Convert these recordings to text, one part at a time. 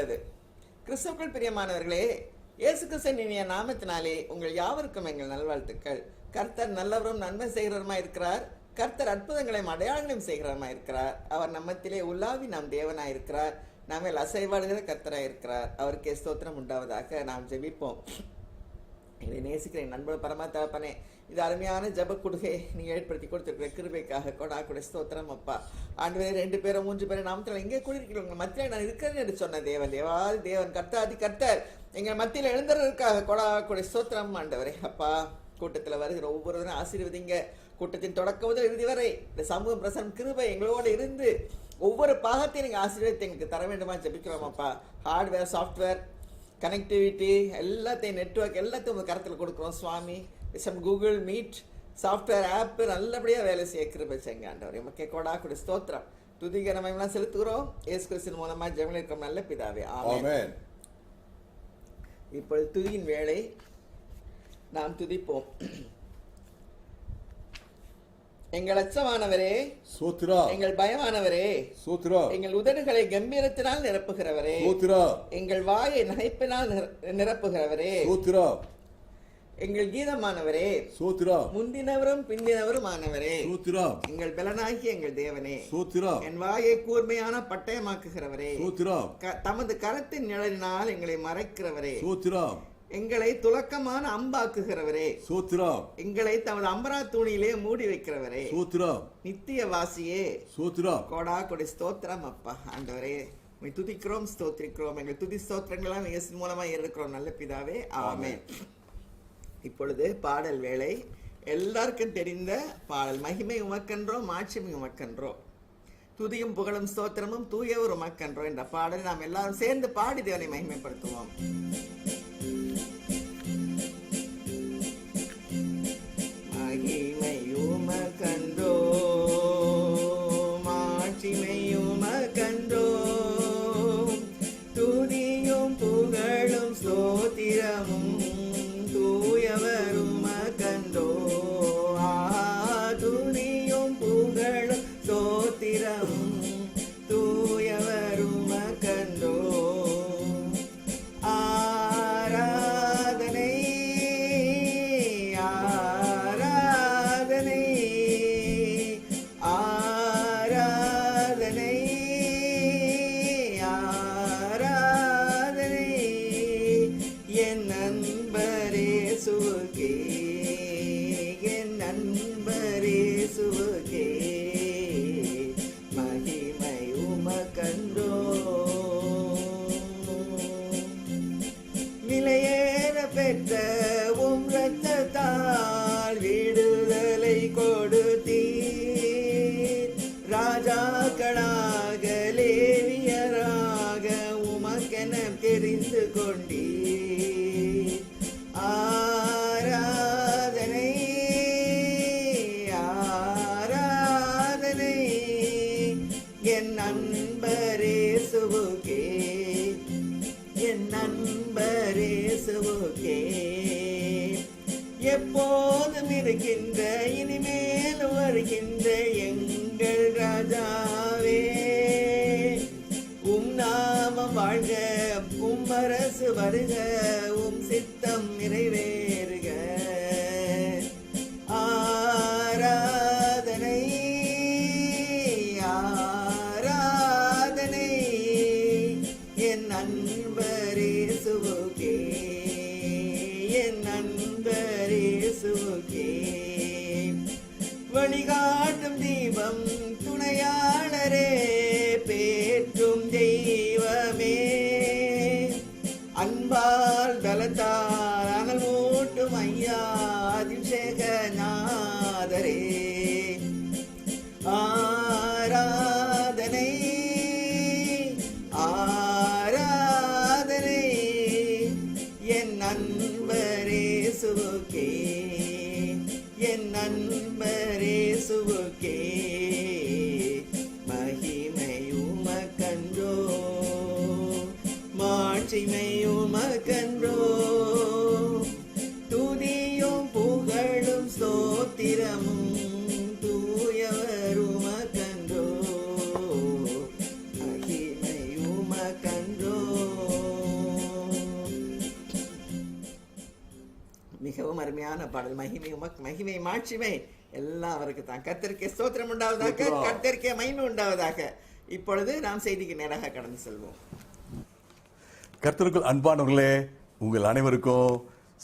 உள்ளது. கிறிஸ்துவுக்குள் பிரியமானவர்களே, இயேசு கிறிஸ்துவின் இனிய நாமத்தினாலே உங்கள் யாவருக்கும் எங்கள் நல்வாழ்த்துக்கள். கர்த்தர் நல்லவரும் நன்மை செய்கிறவருமாய் இருக்கிறார். கர்த்தர் அற்புதங்களையும் அடையாளங்களையும் செய்கிறவருமாய் இருக்கிறார். அவர் நம்மத்திலே உலாவி நம் தேவனாய் இருக்கிறார். நம்மில் அசைவாடுகிற கர்த்தராய் இருக்கிறார். அவருக்கே ஸ்தோத்திரம் உண்டாவதாக. நாம் ஜெபிப்போம். இதை நேசிக்கிறேன் நண்பர் பரமா தகப்பனே, இது அருமையான ஜப குடுகை நீங்க ஏற்படுத்தி கொடுத்திருக்கிற கிருபைக்காக கொடாக்குடைய ஸ்தோத்திரம் அப்பா. ஆண்டவரே, 2 பேரோ 3 பேரும் நாமத்தில் இங்கே கூடியிருக்கிறவங்க மத்தியில் நான் இருக்கிறேன் என்று சொன்ன தேவன், தேவாதி தேவன், கர்த்தாதி கர்த்தர் எங்கள் மத்தியில் எழுந்ததற்காக கொடாக்குடைய ஸ்தோத்திரம் ஆண்டவரே. அப்பா, கூட்டத்தில் வருகிற ஒவ்வொருவரும் ஆசீர்வதிங்க. கூட்டத்தின் தொடக்கம் முதல் இறுதி வரை இந்த சமூகம் பிரசனம் கிருபை எங்களோடு இருந்து ஒவ்வொரு பாகத்தையும் நீங்கள் ஆசீர்வதித்து எங்களுக்கு தர வேண்டுமா ஜெபிக்கிறோம் அப்பா. ஹார்ட்வேர், சாஃப்ட்வேர், கனெக்டிவிட்டி எல்லாத்தையும், நெட்வொர்க் எல்லாத்தையும் உங்கள் கருத்தில் கொடுக்குறோம் சுவாமி. கூகுள் மீட் சாஃப்ட்வேர் ஆப் நல்லபடியாக வேலை செய்ய கிருபை செய்யுங்க ஆண்டவர். எமக்கே கொடாக்குடைய ஸ்தோத்திரம் துதிகரமெல்லாம் செலுத்துகிறோம். இயேசு கிறிஸ்துவின் மூலமா ஜெபம் இருக்கும் நல்ல பிதாவே, ஆமென். இப்பொழுது துதியின் வேளை. நாம் துதிப்போம். எங்கள் அச்சமானவரே சோத்ரா, எங்கள் பயமானவரே சோத்ரா, எங்கள் உதடுகளை கம்பீரத்தினால் நிரப்புகிறவரே சோத்ரா, எங்கள் வாயை நகைப்பினால் நிரப்புகிறவரே சோத்ரா, எங்கள் கீதமானவரே சோத்ரா, முந்தினவரும் பிந்தினவரும் ஆனவரே சோத்ரா, எங்கள் பலனாகி எங்கள் தேவனே சோத்ரா, என் வாயை கூர்மையான பட்டயமாக்குகிறவரே சோத்ரா, தமது கரத்தின் நிழலினால் எங்களை மறைக்கிறவரே சோத்ரா, எங்களை துலக்கமான அம்பாக்குகிறவரே சோத்ரா, எங்களை தமது அம்பரா தூணிலே மூடி வைக்கிறவரே சோத்ரா, நித்திய வாசியே சோத்ரா, கோடா கொடி ஸ்தோத்திரம் அப்பா. ஆண்டவரே, துதிக்கிறோம், ஸ்தோத்திரிக்கிறோம். எங்கள் துதி ஸ்தோத்திரங்களாம் இயேசு மூலமா இருக்கிறோம் நல்ல பிதாவே, ஆமென். இப்பொழுது பாடல் வேளை. எல்லாருக்கும் தெரிந்த பாடல், மகிமை உமக்கன்றோம் மாட்சிமை உமக்கன்றோம், துதியும் புகழும் ஸ்தோத்திரமும் தூயவர் உமக்கன்றோம் என்ற பாடல் நாம் எல்லாரும் சேர்ந்து பாடி தேவனை மகிமைப்படுத்துவோம். மகிமை உமக்கன்றோ மாட்சிமை உமக்கன்றோ, துதியும் புகழும் ஸ்தோத்திரமும் தூயவர் உமக்கன்றோ, துதியும் புகழும் ஸ்தோத்திரமும் தூயவர் உமக்கன்றோ, ஆராதனை ஆராதனை ஆராதனை ஆராதனை என் நண்பரே சுகே, என் நண்பரே சுகே, மகிமை உமக்கன்றோ, விலையேற பெற்ற உம் இரத்தத்தால் விடுதலை கொடுத்தீர், ராஜாக்களாக லேவியராக உமக்கென தெரிந்து கொண்டீர், ஆராதனை ஆராதனை என் நண்பரே சுகே, என் நண்பரே சுகே, எப்போதும் இருக்கின்ற இனிமேல் வருகின்ற எங்கள் ராஜாவே, உம் நாமம் வாழ்க, உம் அரசு வருக, உம் சித்தம் நிறைவேறுக, ஆராதனை ஆராதனை என் நண்பரே சுகே, என் நண்பரே சுகே, வழிகாட்டும் தீபம் துணையாளரே, பேற்றும் தெய்வமே, அன்பால் பலத்தால் அனல் மூட்டும் ஐயா அதிசேகநாதரே, ஆராதனை ஆராதனை என் நண்பரே சுகே, என் நண்பரே சுகே, மகிமை உமக்கன்றோ மாட்சிமை உமக்கன்றோ, துதியும் புகழும் ஸ்தோத்திரமும் தூயவர் உமக்கன்றோ, மகிமை உமக்கன்றோ, பாடல். மகிமை உமக்கு, மகிமை மாட்சிமை எல்லாம் அவருக்கு தான். கர்த்தருக்கே ஸ்தோத்திரம் உண்டாவதாக, கர்த்தருக்கே மகிமை உண்டாவதாக. இப்பொழுது நாம் செய்திக்கு நேராக கடந்து செல்வோம். கர்த்தருக்குள் அன்பானவர்களே, உங்கள் அனைவருக்கும்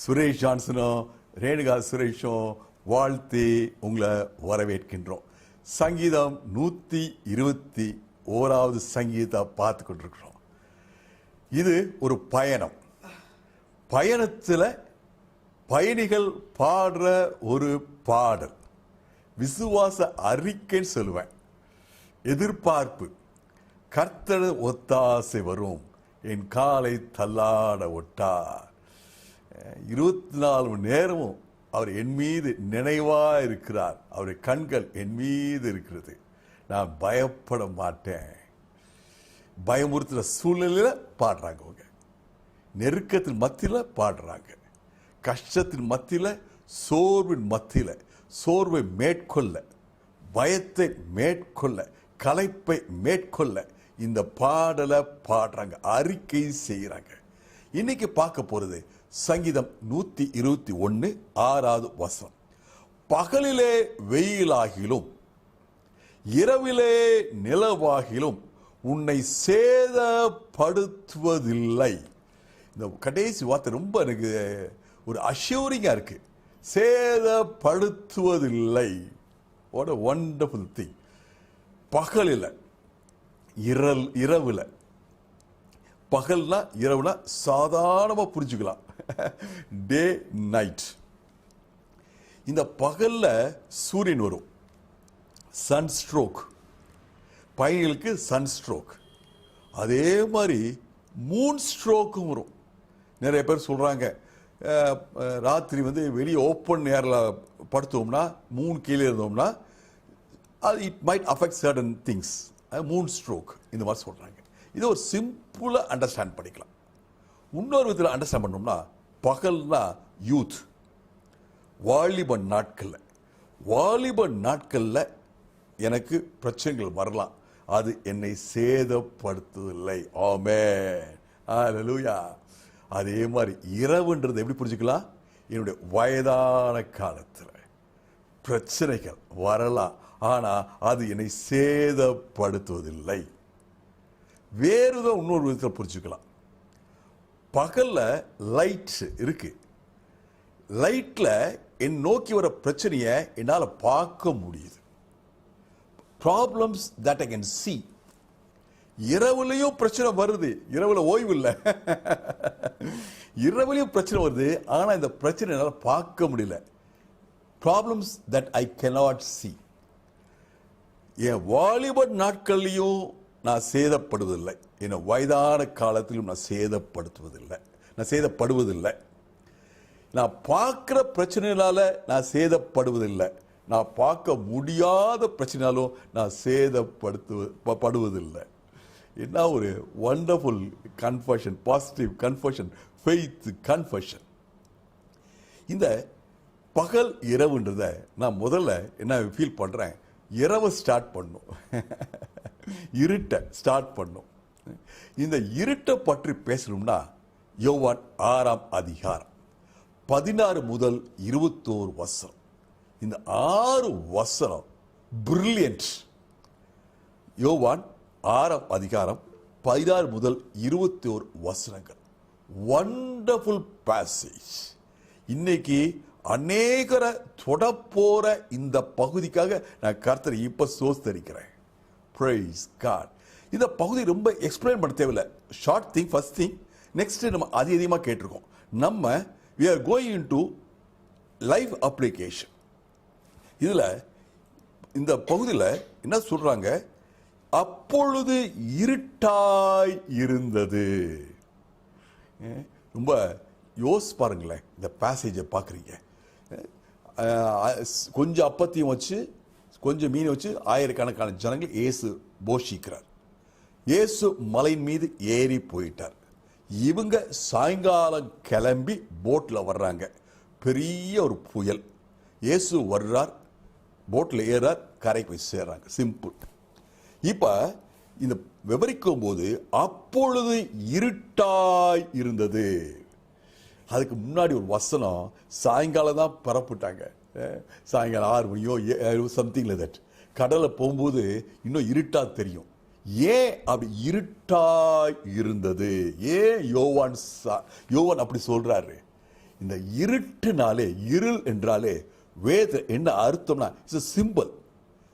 சுரேஷ் ஜான்சனும் ரேணுகா சுரேஷும் வாழ்த்தி உங்களை வரவேற்கின்றோம். சங்கீதம் 121வது சங்கீதத்தை பார்த்து கொண்டிருக்கிறோம். இது ஒரு பயணம். பயணத்தில் பயணிகள் பாடுற ஒரு பாடல். விசுவாச அறிக்கைன்னு சொல்லுவேன். எதிர்பார்ப்பு. கர்த்தர் ஒத்தாசை வரும், என் காலை தள்ளாட ஒட்டார். 24 மணி நேரமும் அவர் என் மீது நினைவா இருக்கிறார். அவருடைய கண்கள் என் மீது இருக்கிறது. நான் பயப்பட மாட்டேன். பயமுறுத்துற சூழ்நிலையில் பாடுறாங்க. அவங்க நெருக்கத்தின் மத்தியில் பாடுறாங்க. கஷ்டத்தின் மத்தியில், சோர்வின் மத்தியில், சோர்வை மேற்கொள்ள, பயத்தை மேற்கொள்ள, களைப்பை மேற்கொள்ள இந்த பாடலை பாடுறாங்க, அறிக்கை செய்யறாங்க. இன்னைக்கு பார்க்க போறது சங்கீதம் 121 6. பகலிலே வெயிலாகிலும் இரவிலே நிலவாகிலும் உன்னை சேதப்படுத்துவதில்லை. இந்த கடைசி வார்த்தை ரொம்ப எனக்கு ஒரு அஷ்யூரிங்கா இருக்கு. சேதப்படுத்துவதில்லை. What a wonderful thing. பகலில், இரவுல. பகல்னா இரவுனா சாதாரணமா புரிஞ்சுக்கலாம். Day night. இந்த பகல்ல சூரியன் வரும், சன் ஸ்ட்ரோக். பயணிகளுக்கு சன் ஸ்ட்ரோக். அதே மாதிரி மூன் ஸ்ட்ரோக்கும் வரும். நிறைய பேர் சொல்றாங்க, ராத்திரி வெளியே ஓப்பன் ஏர்ல படுத்தோம்னா, மூன் கீழே இருந்தோம்னா அது it might affect certain things. Moon stroke இந்த மாதிரி சொல்றாங்க. இது ஒரு சிம்பிளா அண்டர்ஸ்டாண்ட் பண்ணிக்கலாம். இன்னொரு விதத்தில் அண்டர்ஸ்டாண்ட் பண்ணோம்னா, பகல்னா யூத், வாலிப நாட்கள்ல எனக்கு பிரச்சனைகள் வரலாம், அது என்னை சேதப்படுத்துவதில்லை. ஆமென், ஹல்லேலூயா. அதே மாதிரி இரவுன்றது எப்படி புரிஞ்சுக்கலாம்? என்னுடைய வயதான காலத்தில் பிரச்சனைகள் வரலாம், ஆனா அது என்னை சேதப்படுத்துவதில்லை. வேறுதான் இன்னொரு விதத்தில் புரிஞ்சுக்கலாம். பகல்ல லைட் இருக்கு. லைட்ல என் நோக்கி வர பிரச்சனையை என்னால் பார்க்க முடியுது. Problems that I can see. இரவுலையும் பிரச்சனை வருது. இரவுல ஓய்வு இல்லை. இரவுலையும் பிரச்சனை வருது, ஆனா இந்த பிரச்சனை என்னால் பார்க்க முடியல. Problems that I cannot see. என் வாலிப நாட்கள்லையும் நான் சேதப்படுவதில்லை. என் வயதான காலத்திலும் நான் சேதப்படுவதில்லை. நான் பார்க்கிற பிரச்சனையினால நான் சேதப்படுவதில்லை. நான் பார்க்க முடியாத பிரச்சனையாலும் நான் சேதப்படுவதில்லை. என்ன ஒரு wonderful confession, positive confession, faith confession. இந்த பகல் இரவுன்றத நான் முதல்ல என்ன ஃபீல் பண்றேன், இரவு ஸ்டார்ட் பண்ணும், இருட்டை ஸ்டார்ட் பண்ணும். இந்த இருட்டை பற்றி பேசணும்னா யோவான் 6 16 முதல் 21. இந்த 6 வசனம் பிரில்லியன்ட். யோவான் 6 16 முதல் 21 வண்டர்ஃபுல் பேசேஜ். இன்னைக்கு அநேகரை தொடப்போற இந்த பகுதிக்காக நான் கர்த்தரை இப்ப ஸ்தோத்திரிக்கிறேன். Price God. இந்த பகுதி ரொம்ப எக்ஸ்பிளைன் பண்ண தேவையில்லை. Short thing, first thing. Next நம்ம அதிகமாக கேட்டிருக்கோம். நம்ம we are going into live application. இதுல இந்த பகுதியில் என்ன சொல்றாங்க, அப்பொழுது இருட்டாய் இருந்தது. ரொம்ப யோசிச்சு பாருங்களேன். இந்த பேசேஜை பார்க்குறீங்க, கொஞ்சம் அப்பத்தையும் வச்சு கொஞ்சம் மீன் வச்சு ஆயிரக்கணக்கான ஜனங்கள் இயேசு போஷிக்கிறார். இயேசு மலையின் மீது ஏறி போயிட்டார். இவங்க சாயங்காலம் கிளம்பி போட்டில் வர்றாங்க. பெரிய ஒரு புயல். இயேசு வர்றார், போட்டில் ஏறார், கரை போய் சேர்றாங்க. சிம்பிள். இப்ப இந்த விவரிக்கும் போது அப்பொழுது இருட்டாய் இருந்தது. அதுக்கு முன்னாடி ஒரு வசனம் சாயங்காலம் தான் பரப்பிட்டாங்க. சாயங்காலம் 6 மணியோ சம்திங் தட். கடலை போகும்போது இன்னும் இருட்டா தெரியும். ஏன் அப்படி இருட்டா இருந்தது? ஏன் யோவான் அப்படி சொல்றாரு? இந்த இருட்டுனாலே, இருள் என்றாலே வேத என்ன அர்த்தம்னா இட்ஸ் a சிம்பல்.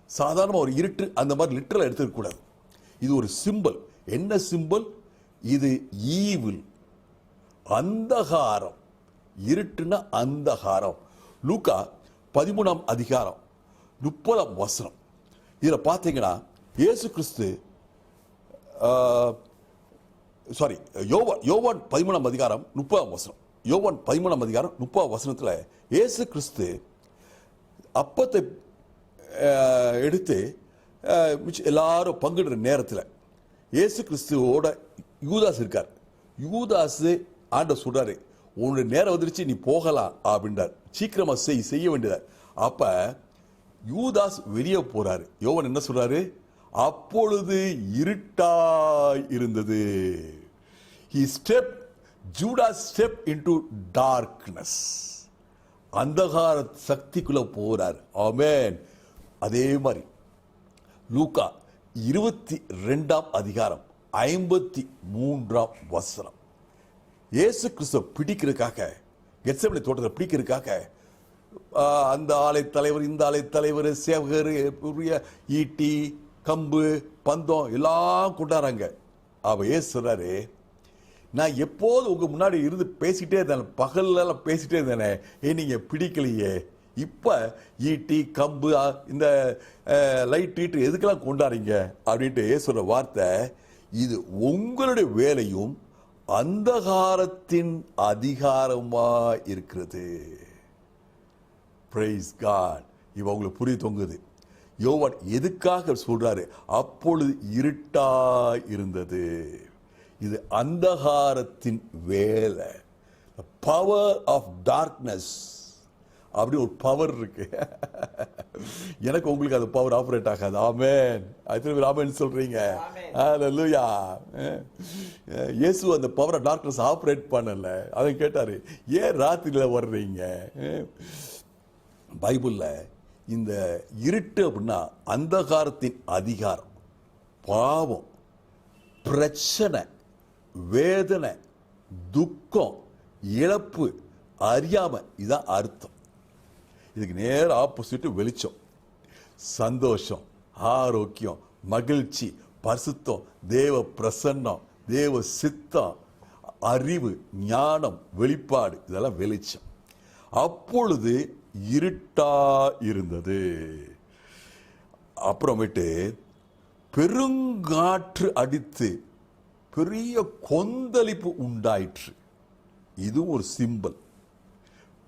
சாதாரண ஒரு இருட்டு அந்த மாதிரி லிட்டரல் எடுத்துக்க கூடாது. இது ஒரு சிம்பல். என்ன சிம்பல்? இது ஈவில், அந்தகாரம். இருட்டுன்னா அந்தகாரம். லூக்கா 13ஆம் அதிகாரம் 30ஆம் வசனம். இதுல பாத்தீங்கன்னா இயேசு கிறிஸ்து யோவான் 13ஆம் அதிகாரம் 30ஆம் வசனம். யோவான் 13ஆம் அதிகாரம் 30ஆம் வசனத்துல இயேசு கிறிஸ்து அப்பத்தை எடுத்து எல்லாரும் பங்கிடுற நேரத்தில் இயேசு கிறிஸ்துவோட யூதாஸ் இருக்கார். யூதாஸ் ஆண்டவர் சொல்றாரு, உன்னுடைய நேரம் வந்துருச்சு, நீ போகலாம் அப்படின்றார். சீக்கிரமா செய்ய வேண்டியது. அப்ப யூதாஸ் வெளியே போறாரு. யோவான் என்ன சொல்றாரு? அப்பொழுது இருட்டாய் இருந்தது. Judas stepped into darkness. அந்தகார சக்திக்குள்ள போறார். ஆமென். அதே மாதிரி லூக்கா 22ஆம் அதிகாரம் 53ஆம் வசனம். இயேசு கிறிஸ்துவை பிடிக்கிறதுக்காக, கெத்செமனே தோட்டத்தை பிடிக்கிறதுக்காக அந்த ஆலை தலைவர், இந்த ஆலை தலைவர், சேவகர், ஈட்டி, கம்பு, பந்தம் எல்லாம் கொண்டாடுறாங்க. அவ ஏசு சொல்றாரு, நான் எப்போது உங்க முன்னாடி இருந்து பேசிட்டே இருந்தேன், பகல்ல பேசிட்டே இருந்தேனே, நீங்க பிடிக்கலையே. இப்ப ஈட்டி, கம்பு, இந்த லைட் ஈட்டு எதுக்கெல்லாம் கொண்டாடுறீங்க அப்படின்ட்டு சொல்ற வார்த்தை, இது உங்களுடைய வேலையும் அந்தகாரத்தின் அதிகாரமா இருக்கிறது. Praise God. இவ உங்களுக்கு புரிய தொங்குது. யோவான் எதுக்காக சொல்றாரு? அப்பொழுது இருட்டா இருந்தது. இது அந்தகாரத்தின் வேலை. Power of darkness. அப்படி ஒரு பவர் இருக்கு. எனக்கு உங்களுக்கு அந்த பவர் ஆபரேட் ஆகாது. ஆமென். ஆமென் சொல்றீங்க. ஹல்லேலூயா. இயேசு அந்த பவர் ஆஃப் டார்க்னஸ் ஆபரேட் பண்ணல. அதை கேட்டாரு, ஏன் ராத்திரியில வர்றீங்க? பைபிள்ல இந்த இருட்டு அப்படின்னா அந்தகாரத்தின் அதிகாரம், பாவம், பிரச்சனை, வேதனை, துக்கம், இழப்பு, அறியாம, இதான் அர்த்தம். இதுக்கு நேர ஆப்போசிட் வெளிச்சம், சந்தோஷம், ஆரோக்கியம், மகிழ்ச்சி, பரிசுத்தம், தேவ பிரசன்னம், தேவ சித்தம், அறிவு, ஞானம், வெளிப்பாடு, இதெல்லாம் வெளிச்சம். அப்பொழுது இருட்டா இருந்தது. அப்புறமேட்டு பெருங்காற்று அடித்து பெரிய கொந்தளிப்பு உண்டாயிற்று. இது ஒரு சிம்பல்.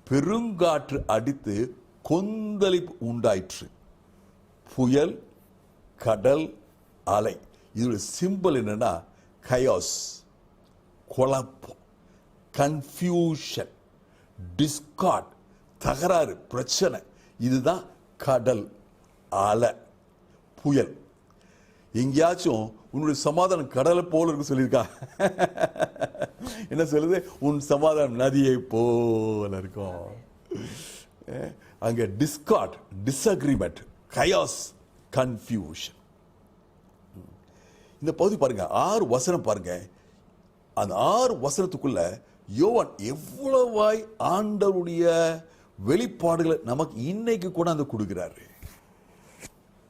பெருங்காற்று அடித்து கொந்தளிப்பு உண்டாயிற்று. புயல், கடல், அலை. இதோட சிம்பல் என்னன்னா கயாஸ், குழப்பம், கன்ஃபியூஷன், டிஸ்கார்ட், தகராறு, பிரச்சனை. இதுதான் கடல், அலை, புயல். எங்கேயாச்சும் உன்னுடைய சமாதானம் கடலை போல இருக்கு சொல்லியிருக்கா? என்ன சொல்லுது? உன் சமாதானம் நதியை போல இருக்கும். அங்க டிஸ்கார்ட், டிஸ்அக்ரிமெண்ட், கயாஸ், கன்ஃபியூஷன். இந்த பகுதி பாருங்க, 6 வசனம் பாருங்க. அந்த 6 வசனத்துக்குள்ள யோவான் எவ்வளவாய் ஆண்டவருடைய வெளிப்பாடுகளை நமக்கு இன்னைக்கு கூட அந்த கொடுக்கிறாரு.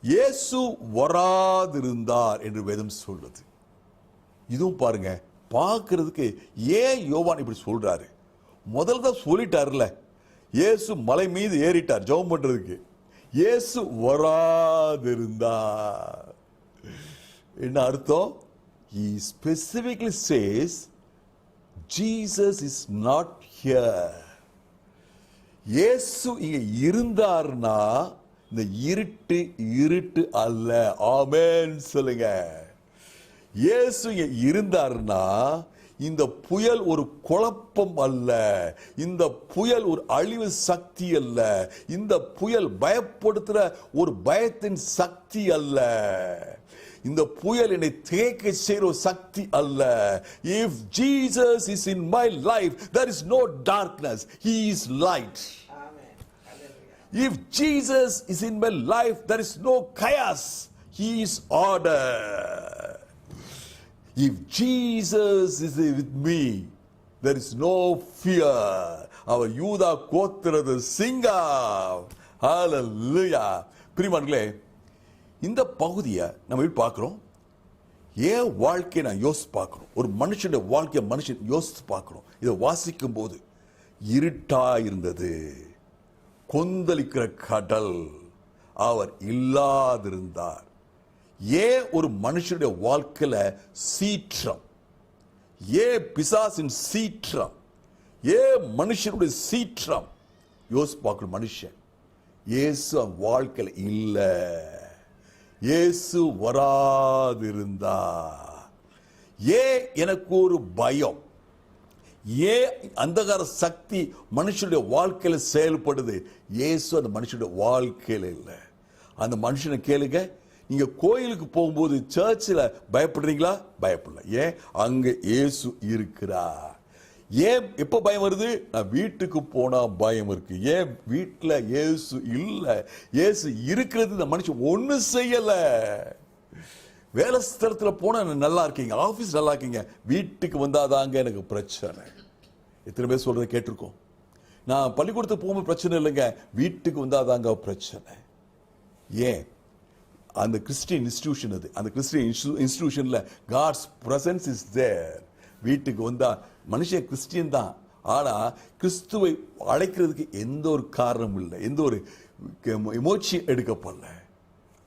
இயேசு வராதிருந்தார் என்று வேதம் சொல்லுது. இதுவும் பாருங்க, பார்க்கிறதுக்கு ஏன் யோவான் இப்படி சொல்றாரு? முதல்ல தான் சொல்லிட்டாருல, இயேசு மலை மீது ஏறிட்டார் ஜெபம் பண்றதுக்கு. இயேசு வராதிருந்தார் என்ன அர்த்தம்? He specifically says Jesus is not here. இயேசு இங்க இருந்தார்னா இந்த இருட்டு அல்ல. ஆமென் சொல்லுங்க. இயேசு இங்க இருந்தார்னா இந்த புயல் ஒரு குழப்பம் அல்ல, இந்த புயல் ஒரு அழிவு சக்தி அல்ல, இந்த புயல் பயப்படுத்துற ஒரு பயத்தின் சக்தி அல்ல, இந்த புயல் என்னை திகைக்க செய்கிற ஒரு சக்தி அல்ல. If Jesus is in my life, there is no darkness, he is light. Amen. Hallelujah. If Jesus is in my life, there is no chaos, he is order. If Jesus is with me, there is no fear. அவர் யூதா கோத்திரது சிங்கம். ஹalleluya. பிரியமானவர்களே, இந்த பகுதியை நம்ம எப்படி பார்க்கிறோம்? ஏன் வாழ்க்கையை நான் யோசித்து பார்க்கிறோம், ஒரு மனுஷனுடைய வாழ்க்கையை மனுஷன் யோசித்து பார்க்கிறோம். இதை வாசிக்கும் போது இருட்டா இருந்தது, கொந்தளிக்கிற கடல், அவர் இல்லாதிருந்தார். ஏன் ஒரு மனுஷனுடைய வாழ்க்கையில சீற்றம், ஏன் பிசாசின் சீற்றம், ஏன் மனுஷனுடைய சீற்றம்? யோசித்து பார்க்கணும். மனுஷன் இயேசு வாழ்க்கையில் இல்லை, இயேசு வராதிருந்தா, ஏன் எனக்கு ஒரு பயம், ஏன் அந்தகார சக்தி மனுஷனுடைய வாழ்க்கையில செயல்படுது? இயேசு அந்த மனுஷனுடைய வாழ்க்கையில இல்லை. அந்த மனுஷனை கேளுங்க, நீங்க கோயிலுக்கு போகும்போது சர்ச்சில் பயப்படுறீங்களா? பயப்படல. ஏன்? அங்க இயேசு இருக்கிறார். ஏன் எப்ப பயம் வருது? நான் வீட்டுக்கு போனா பயம் இருக்கு. ஏன்? வீட்டுல இயேசு இல்ல. இயேசு இருக்கிறது இந்த மனுஷன் ஒண்ணு செய்யல. வேலை ஸ்தலத்துல போனா நல்லா இருக்கீங்க, ஆபீஸ் நல்லா இருக்கீங்க, வீட்டுக்கு வந்தாதாங்க எனக்கு பிரச்சனை. எத்தனை பேர் சொல்றதை கேட்டிருக்கோம்? நான் பள்ளிக்கூடத்துக்கு போகும்போது பிரச்சனை இல்லைங்க, வீட்டுக்கு வந்தாதாங்க பிரச்சனை. ஏன்? அந்த கிறிஸ்டியன் இன்ஸ்டிடியூஷன், அது அந்த கிறிஸ்டியன் இன்ஸ்டிடியூஷன்ல காட்ஸ் பிரசன்ஸ் இஸ் தேர். வீட்டுக்கு வந்தா மனுஷன் கிறிஸ்டியன் தான், ஆனா கிறிஸ்துவை அழைக்கிறதுக்கு எந்த ஒரு காரணமும் இல்லை, எந்த ஒரு எமோச்சி எடுக்கப்படல.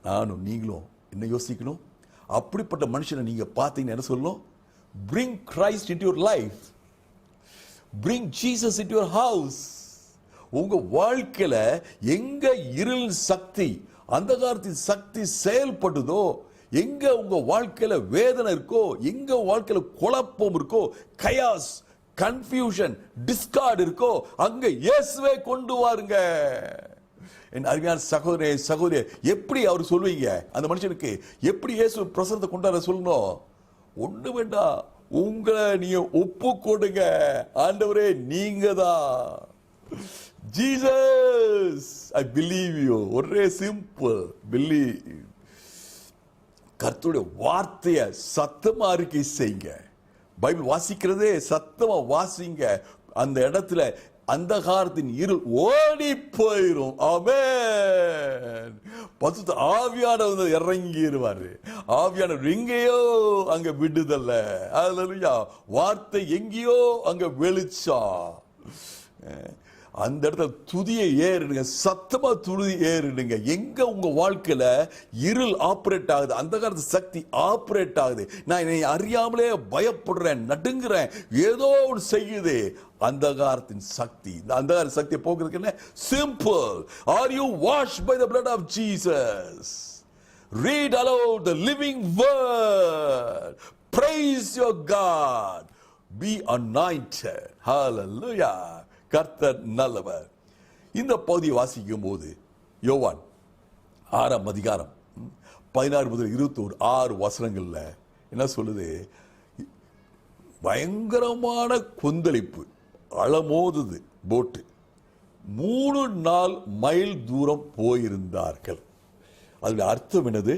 நானும் நீங்களும் என்ன யோசிக்கணும்? அப்படிப்பட்ட மனுஷனை நீங்க பார்த்தீங்கன்னா என்ன சொல்லணும்? bring Christ into your life, bring Jesus into your house. உங்க வாழ்க்கையில எங்க இருள் சக்தி, அந்தகாரத்தின் சக்தி செயல்படுதோ, எங்க உங்க வாழ்க்கையில வேதனை இருக்கோ, எங்க வாழ்க்கையில குழப்பம் இருக்கோ, கயாஸ், கன்ஃபியூஷன், டிஸ்கார்ட் இருக்கோ, அங்க இயேசுவை கொண்டு வாருங்க. என் அருமையான சகோதரே சகோதரி, எப்படி அவர் சொல்லுவீங்க அந்த மனுஷனுக்கு? எப்படி இயேசு பிரசன்னத்தை கொண்டாட சொல்லணும்? ஒண்ணு வேண்டாம், உங்களை நீங்க ஒப்பு கொடுங்க. ஆண்டவரே நீங்க தான். Jesus, I believe you. ஒரே சிம்பிள், பிலீவ். கர்த்தருடைய வார்த்தையை சத்தமா அறிக்கை செய்யுங்க. பைபிள் வாசிக்கிறதே சத்தமா வாசிங்க. அந்த இடத்துல அந்தகாரத்தின் இருள் ஓடி போயிரும். ஆமென். பரிசுத்த ஆவியானவர் இறங்கிடுவாரு. ஆவியானவர் எங்கேயோ அங்க விடுதல. ஹல்லேலூயா. வார்த்தை எங்கேயோ அங்க வெளிச்சம். அந்த இடத்துல துதியை ஏறிடுங்க, சத்தமா துதி ஏறிடுங்க. எங்க உங்க வாழ்க்கையில இருள் ஆபரேட் ஆகுது, அந்த காலத்து சக்தி ஆபரேட் ஆகுது, நான் என்னை அறியாமலே பயப்படுறேன், நடுங்குறேன், ஏதோ ஒன்று செய்யுது, அந்தகாரத்தின் சக்தி. இந்த அந்தகார சக்தியை போக்குறதுக்கு என்ன? Simple. Are you washed by the blood of Jesus? Read aloud the living word. Praise your God. Be anointed. Hallelujah. கர்த்தர் நல்லவர். இந்த பகுதியை வாசிக்கும் போது யோவான் 6ஆம் அதிகாரம் 16 முதல் 21 6 வசனங்கள்ல என்ன சொல்லுது? பயங்கரமான கொந்தளிப்பு, அலமோதுது போட்டு. 3 மைல் தூரம் போயிருந்தார்கள். அதுல அர்த்தம் என்னது?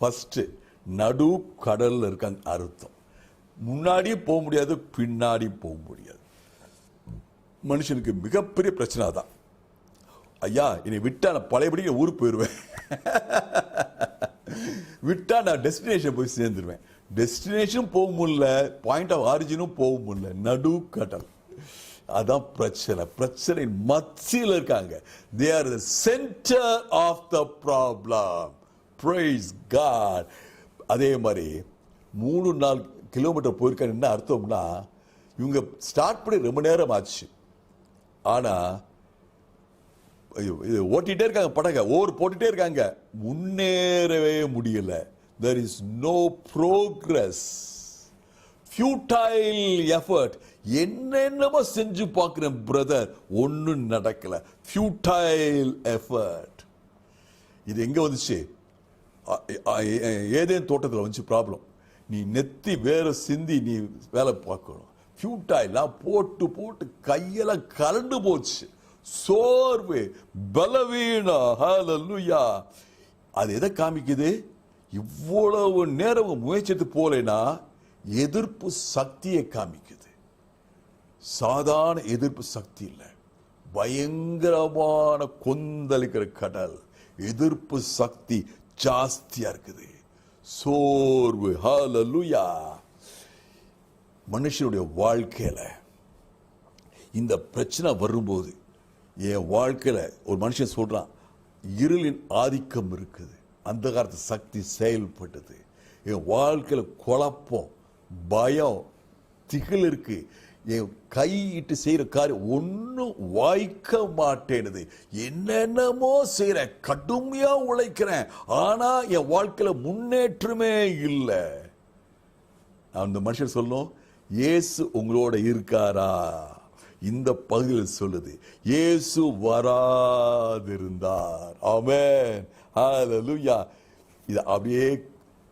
ஃபர்ஸ்ட், நடு கடல்ல இருக்காங்க அர்த்தம். முன்னாடி போக முடியாது, பின்னாடி போக முடியாது. மனுஷனுக்கு மிகப்பெரிய பிரச்சனை தான். ஐயா, என்னை விட்டா நான் பழையபடி ஊருக்கு போயிடுவேன், விட்டா நான் டெஸ்டினேஷன் போய் சேர்ந்துருவேன். டெஸ்டினேஷன் போக முடியல, பாயிண்ட் ஆஃப் ஆரிஜினும் போக முடியல, நடு கடல். அதான் பிரச்சனை. பிரச்சனை மத்தியில் இருக்காங்க. They are the center of the problem. Praise God. அதே மாதிரி 3 கிலோமீட்டர் போயிருக்காங்க. என்ன அர்த்தம்னா, இவங்க ஸ்டார்ட் பண்ணி ரொம்ப நேரம் ஆச்சு, ஆனா ஓட்டிட்டே இருக்காங்க, படக ஓர் போட்டுட்டே இருக்காங்க, முன்னேறவே முடியல. There is no progress. Futile effort. என்னென்னமோ செஞ்சு பார்க்கிறேன் பிரதர், ஒன்னும் நடக்கல. Futile effort. இது எங்க வந்துச்சு? ஏதேன் தோட்டத்தில் வந்துச்சு ப்ராப்ளம். நீ நெத்தி வேற சிந்தி நீ வேலை பார்க்கணும். ஃபியூட்டைலாம் போட்டு போட்டு கையெல்லாம் கலண்டு போச்சு. சோர்வு, பலவீனம். ஹல்லேலூயா. அது எதை காமிக்குது? இவ்வளவு நேரம் முயற்சித்து போலேனா எதிர்ப்பு சக்தியை காமிக்குது. சாதாரண எதிர்ப்பு சக்தி இல்லை, பயங்கரமான கொந்தளிக்கிற கடல். எதிர்ப்பு சக்தி ஜாஸ்தியா இருக்குது. சோர்வு. ஹல்லேலூயா. மனுஷனுடைய வாழ்க்கையில இந்த பிரச்சனை வரும்போது, என் வாழ்க்கையில ஒரு மனுஷன் சொல்றான், இருளின் ஆதிக்கம் இருக்குது, அந்த காலத்து சக்தி செயல்பட்டது. என் வாழ்க்கையில குழப்பம், பயம், திகில் இருக்கு, என் கையிட்டு செய்யற காரியம் ஒன்னும் வாய்க்க மாட்டேனுது, என்னென்னமோ செய்யற, கடுமையா உழைக்கிறேன், ஆனா என் வாழ்க்கையில முன்னேற்றமே இல்லை. அந்த மனுஷன் சொல்லணும், இயேசு உங்களோட இருக்காரா? இந்த பகுதியில் சொல்லுது, இயேசு வராதிருந்தார். ஆமென். ஹல்லேலூயா. இத அப்படியே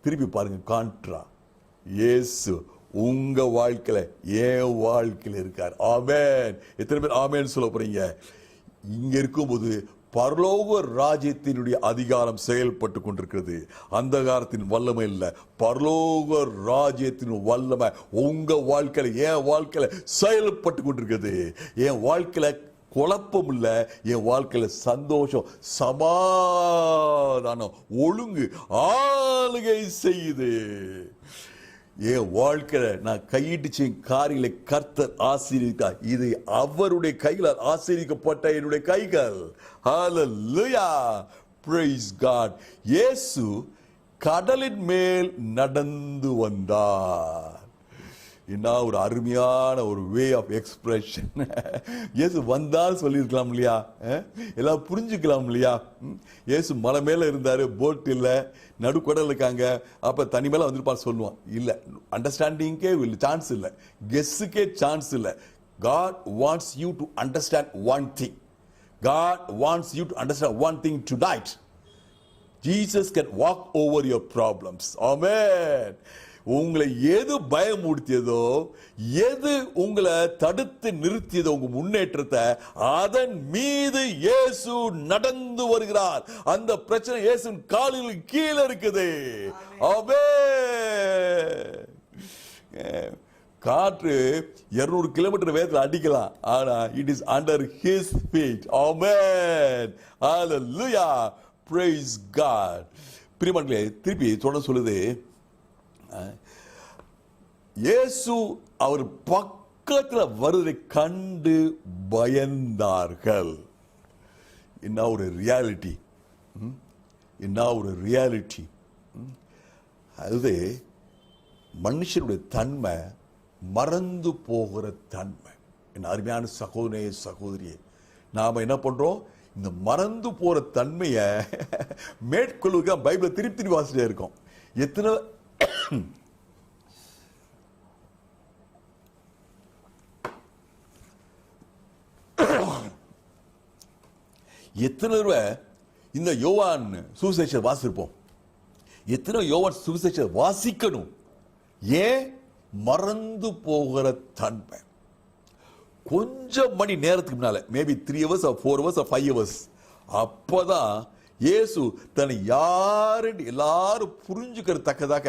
திருப்பி பாருங்க, கான்ட்ரா. இயேசு உங்க வாழ்க்கையில, என் வாழ்க்கையில இருக்கார். ஆமென். எத்தனை பேர் ஆமென் சொல்ல போறீங்க? இங்க இருக்கும்போது பரலோக ராஜ்யத்தினுடைய அதிகாரம் செயல்பட்டு கொண்டிருக்கிறது. அந்தகாரத்தின் வல்லமை இல்ல, பரலோக ராஜ்யத்தின் வல்லமை உங்க வாழ்க்கையில, என் வாழ்க்கையில செயல்பட்டு கொண்டிருக்கிறது. என் வாழ்க்கையில குழப்பம் இல்ல, என் வாழ்க்கையில சந்தோஷம், சமாதானம், ஒழுங்கு ஆளுகை செய்யுது. என் வாழ்க்கையில நான் கையிட்டு செய்யும் காரியங்களை கர்த்தர் ஆசீர்வதித்தார். இது அவருடைய கைகளால் ஆசீர்வதிக்கப்பட்ட என்னுடைய கைகள். ஹல்லேலூயா. Praise God. இயேசு கடலின் மேல் நடந்து வந்தார். என்ன ஒரு அருமையான ஒரு வே ஆஃப் எக்ஸ்பிரஷன். இயேசு வந்தால் சொல்லியிருக்கலாம் இல்லையா? எல்லாம் புரிஞ்சுக்கலாம் இல்லையா? இயேசு மலை மேல இருந்தாரு, போட் இல்ல, நடுக்கடல் இருக்காங்க, அப்ப தனி மேல வந்திருப்பார் சொல்லுவான். இல்ல, அண்டர்ஸ்டாண்டிங்கே சான்ஸ் இல்ல, கெஸ்ஸுக்கே சான்ஸ் இல்ல. God wants you to understand one thing. God wants you to understand one thing tonight. Jesus can walk over your problems. Amen. உங்களை எது பயமுறுத்தியதோ, எது உங்களை தடுத்து நிறுத்தியதோ உங்க முன்னேற்றத்தை, அதன் மீது இயேசு நடந்து வருகிறார். அந்த பிரச்சனை இயேசுவின் காலில் கீழே இருக்குது. ஆமென். காற்று 200 கிலோமீட்டர் வேகத்தில் அடிக்கலாம், ஆனா it is under his feet. Amen. Hallelujah. Praise God. பிரியமானவர்களே, திருப்பி தொடர்ந்து சொல்லுது, இயேசு அவர் பக்கத்தில் வருவதை கண்டு பயந்தார்கள். என்ன ஒரு ரியாலிட்டி, என்ன ஒரு ரியாலிட்டி. அது மனுஷனுடைய தன்மை, மறந்து போகிற தன்மை. என் அருமையான சகோதரே, சகோதரியே, நாம என்ன பண்றோம்? இந்த மறந்து போற தன்மையை மேற்கொள்ளுக்கு பைபிளை திருப்பி திருப்பி வாசிட்டே இருக்கோம். எத்தனை தடவை இந்த யோவான் சுவிசேஷம் வாசிப்போம்? எத்தனை யோவான் சுவிசேஷம் வாசிக்கணும்? ஏன்? மறந்து போகிற தன்மை. கொஞ்சம் மணி நேரத்துக்கு முன்னால, maybe 3 hours or 4 hours or 5 hours, அப்பதான் இயேசு தன்னை யாருன்னு எல்லாரும் புரிஞ்சுக்கிறதக்கதாக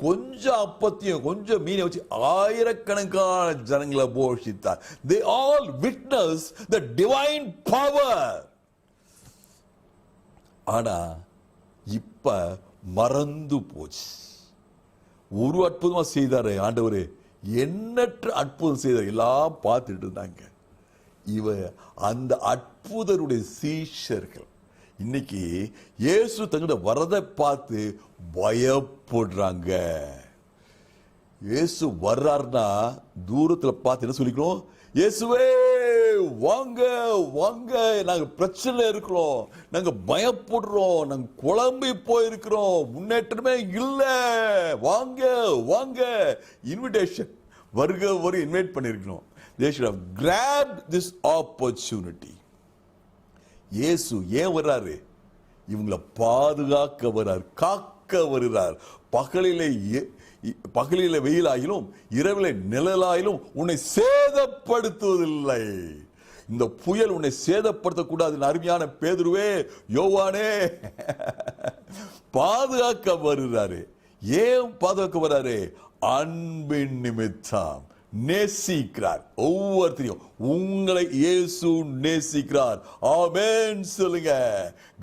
கொஞ்சம் அப்பத்தையும் கொஞ்சம் மீனை வச்சு ஆயிரக்கணக்கான ஜனங்களை போஷித்தார். They all witnessed the divine power. ஆனா இப்ப மறந்து போச்சு. ஒரு அற்புதமா செய்தாரு ஆண்டவரே, எண்ணற்ற அற்புதம் செய்தார், எல்லாம் பார்த்துட்டு இருந்தாங்க. இவ அந்த அற்புதருடைய சீஷர்கள் இன்னைக்கு இயேசு தங்கிட்ட வரதை பார்த்து பயப்படுறாங்க. இயேசு வர்றாருன்னா தூரத்துல பார்த்து என்ன சொல்லிக்கணும்? இயேசுவே வாங்க வாங்க, நாங்க பிரச்சனை இருக்கிறோம், நாங்க பயப்படுறோம், நாங்க குழம்பி போயிருக்கிறோம், முன்னேற்றமே இல்ல, வாங்க வாங்க. இன்விடேஷன், வருக வரும் இன்வைட் பண்ணிருக்கணும். They should have grabbed this opportunity. இயேசு ஏன் வர்றாரு? இவங்களை பாதுகாக்க வர்றார், காக்க வருகிறார். பகலிலே வெயிலாயிலும் இரவிலே நிழலாயிலும் உன்னை சேதப்படுத்துவதில்லை. இந்த புயல் உன்னை சேதப்படுத்தக்கூடாது. அருமையான பேதுருவே, யோவானே, பாதுகாக்க வருகிறாரு. ஏன் பாதுகாக்க வர்றாரு? அன்பின் நிமித்தம். நேசிக்கிறார். ஒவ்வொருத்தரையும் உங்களை இயேசு நேசிக்கிறார். ஆமென் சொல்லுங்க.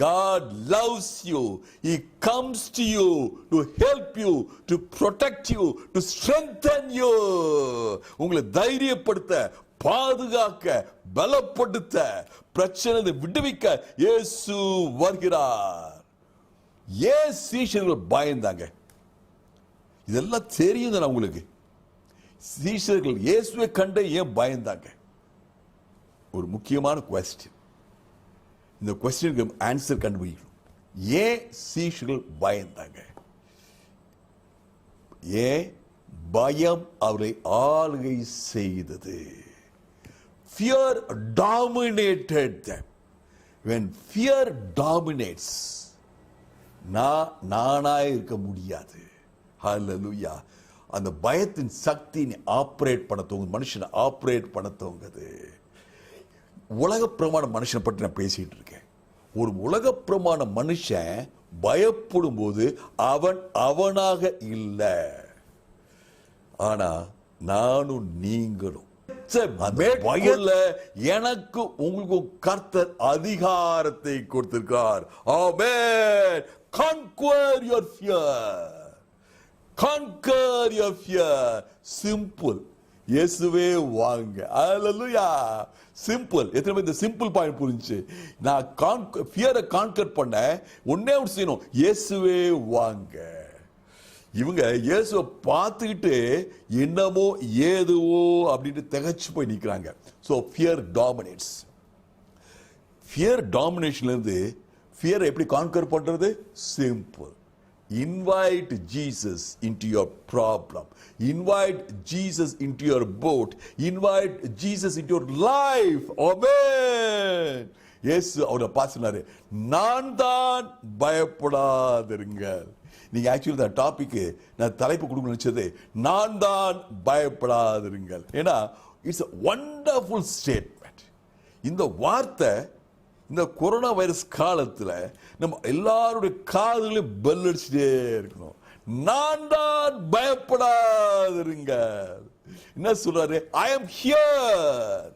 God loves you. He comes to you to help you, to protect you, to strengthen you. உங்களை தைரியப்படுத்த, பாதுகாக்க, பலப்படுத்த, பிரச்சனை விடுவிக்க இயேசு வருகிறார். ஏன் சீஷர்கள் பயந்தாங்க? இதெல்லாம் தெரியுது உங்களுக்கு. சீஷர்கள் இயேசுவை கண்டு ஏன் பயந்தாங்க? ஒரு முக்கியமான கொஸ்டின். இந்த கொஸ்டினுக்கு ஆன்சர் கண்டுபிடிக்கணும். ஏன் சீஷர்கள் பயந்தாங்க? ஏன் பயம் அவரை ஆளுகை செய்தது? Fear dominated them. When fear dominates, நானாய் இருக்க முடியாது. ஹல்லேலூயா. அந்த பயத்தின் சக்தி ஆப்ரேட் பண்ண தோங்குது, மனுஷனை ஆப்ரேட் பண்ண தோங்குது. உலக பிரமாண மனுஷனை பற்றி நான் பேசிட்டு இருக்கேன். ஒரு உலக பிரமாண மனுஷன் பயப்படும் போது அவன் அவனாக இல்லை. ஆனா நானும் நீங்களும் பயல எனக்கு உங்களுக்கு கர்த்தர் அதிகாரத்தை கொடுத்திருக்கிறார். ஆமென். Conquer your fear. Conquer your fear. Simple. இயேசுவே வாங்க. ஹல்லேலூயா. சிம்பிள். எத்தனை பேர் இந்த சிம்பிள் பாயிண்ட் புரிஞ்சு? நான் ஃபியரை கான்கர் பண்ண ஒன்னே ஒன்று செய்யணும், இயேசுவே வாங்க. இவங்க இயேசுவை பார்த்துக்கிட்டு என்னமோ ஏதுவோ அப்படின்னு திகச்சு போய் நிற்கிறாங்க. So fear dominates. ஃபியர் டாமினேஷன்ல இருந்து ஃபியரை எப்படி கான்கர் பண்றது? Simple. Invite Jesus into your problem. Invite Jesus into your boat. Invite Jesus into your life. Amen. Yes, அவரை பார்த்துனாரு, நான் தான் பயப்படாதிருங்கள். நீங்க ஆக்சுவலி இந்த டாபிக் நான் தலைப்பு கொடுக்க நினைச்சது நான் தான் பயப்படாதிருங்கள். ஏன்னா இட்ஸ் a wonderful statement. இந்த வார்த்தை இந்த கொரோனா வைரஸ் காலத்துல நம்ம எல்லாருடைய காதுகளையும் பெல் அடிச்சுட்டே இருக்கணும். நான் தான் பயப்படாதிருங்க. என்ன சொல்றாரு? I am here.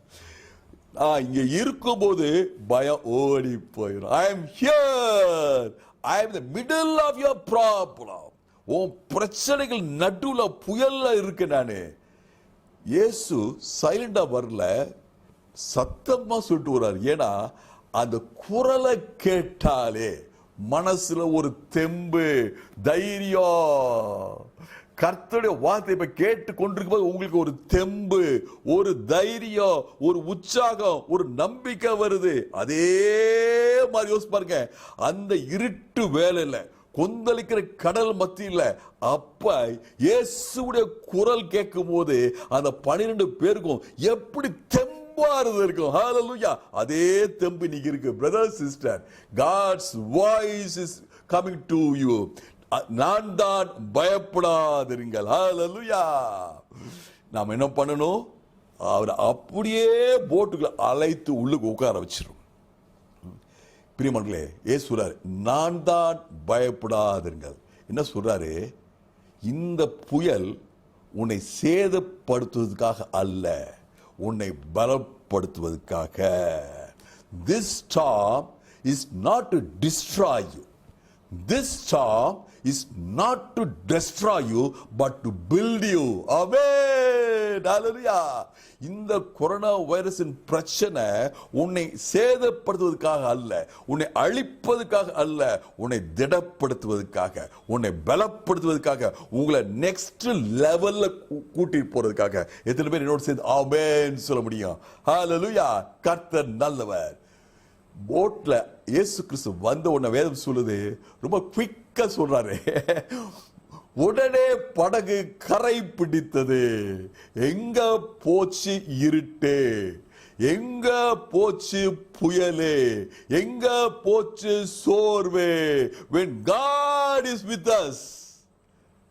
இங்க இருக்கும்போது பயம் ஓடி போயிடும். I am here. I am the middle of your problem. உன் பிரச்சனைகள் நடுவுல புயல்ல இருக்கு நானு. இயேசு சைலண்டா வரல, சத்தமா சொல்லிட்டு வர்றாரு. ஏன்னா அந்த குரலை கேட்டாலே மனசுல ஒரு தெம்பு, தைரியம். கர்த்தருடைய வார்த்தை இப்ப கேட்டு கொண்டிருக்கும் போது உங்களுக்கு ஒரு தெம்பு, ஒரு தைரியம், ஒரு உற்சாகம், ஒரு நம்பிக்கை வருது. அதே மாதிரி யோசிச்சு பாருங்க. அந்த இருட்டு வேலையில கொந்தளிக்கிற கடல் மத்தியில் அப்ப இயேசுடைய குரல் கேட்கும் போது அந்த 12 பேருக்கும் எப்படி தெம்பு இருக்கும். ஹல்லேலூயா. அதே தெம்பு நீங்க இருக்கு. Brother, sister, God's voice is coming to you. நான் தான் பயப்படாதிருங்கள். ஹல்லேலூயா. நாம் என்ன பண்ணணும்? அவரை அப்படியே போட்டுக்குள்ள அழைத்து உள்ளுக்கு உட்கார வச்சிரும். பிரியமானவர்களே, இயேசு சொல்றாரு, நான் தான் பயப்படாதிருங்கள். என்ன சொல்றாரு? இந்த புயல் உன்னை சேதப்படுத்துவதற்காக அல்ல, உன்னை பலப்படுத்துவதற்காக. This storm is not to destroy you. This storm is not to destroy you but to build you. Amen. Hallelujah. இந்த கொரோனா வைரஸின் பிரச்சனை உன்னை சேதப்படுத்துவதற்காக அல்ல, உன்னை அழிப்பதற்காக அல்ல, உன்னை திடப்படுத்துவதற்காக, உன்னை பலப்படுத்துவதற்காக, உங்களை நெக்ஸ்ட் லெவல்ல கூட்டி போறதுக்காக. எத்தனை பேர் என்னோட சேர்ந்து ஆமென் சொல்ல முடியும்? ஹalleluya. கர்த்தர் நல்லவர். போட்ல இயேசு கிறிஸ்து வந்த உடனே வேதம் சொல்லுது, ரொம்ப குயிக்கா சொல்றாரு, உடனே படகு கரை பிடித்தது. எங்க போச்சு இருட்டு, எங்க போச்சு புயலே, எங்க போச்சு சோர்வு? When God is with us,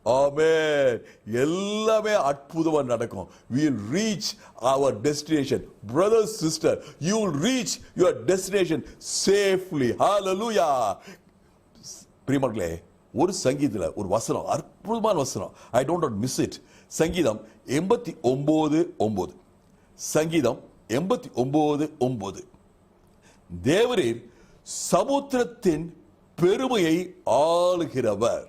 ஆமென், எல்லாமே அற்புதமா நடக்கும். We will reach our destination. Brother, sister, you will reach your destination safely. Hallelujah. பிரியமானவர்களே, ஒரு சங்கீதத்துல ஒரு வசனம், அற்புதமான வசனம். I don't want to miss it. சங்கீதம் 89:9. சங்கீதம் 89:9. தேவரீர் சமுத்திரத்தின் பெருமையை ஆளுகிறவர்.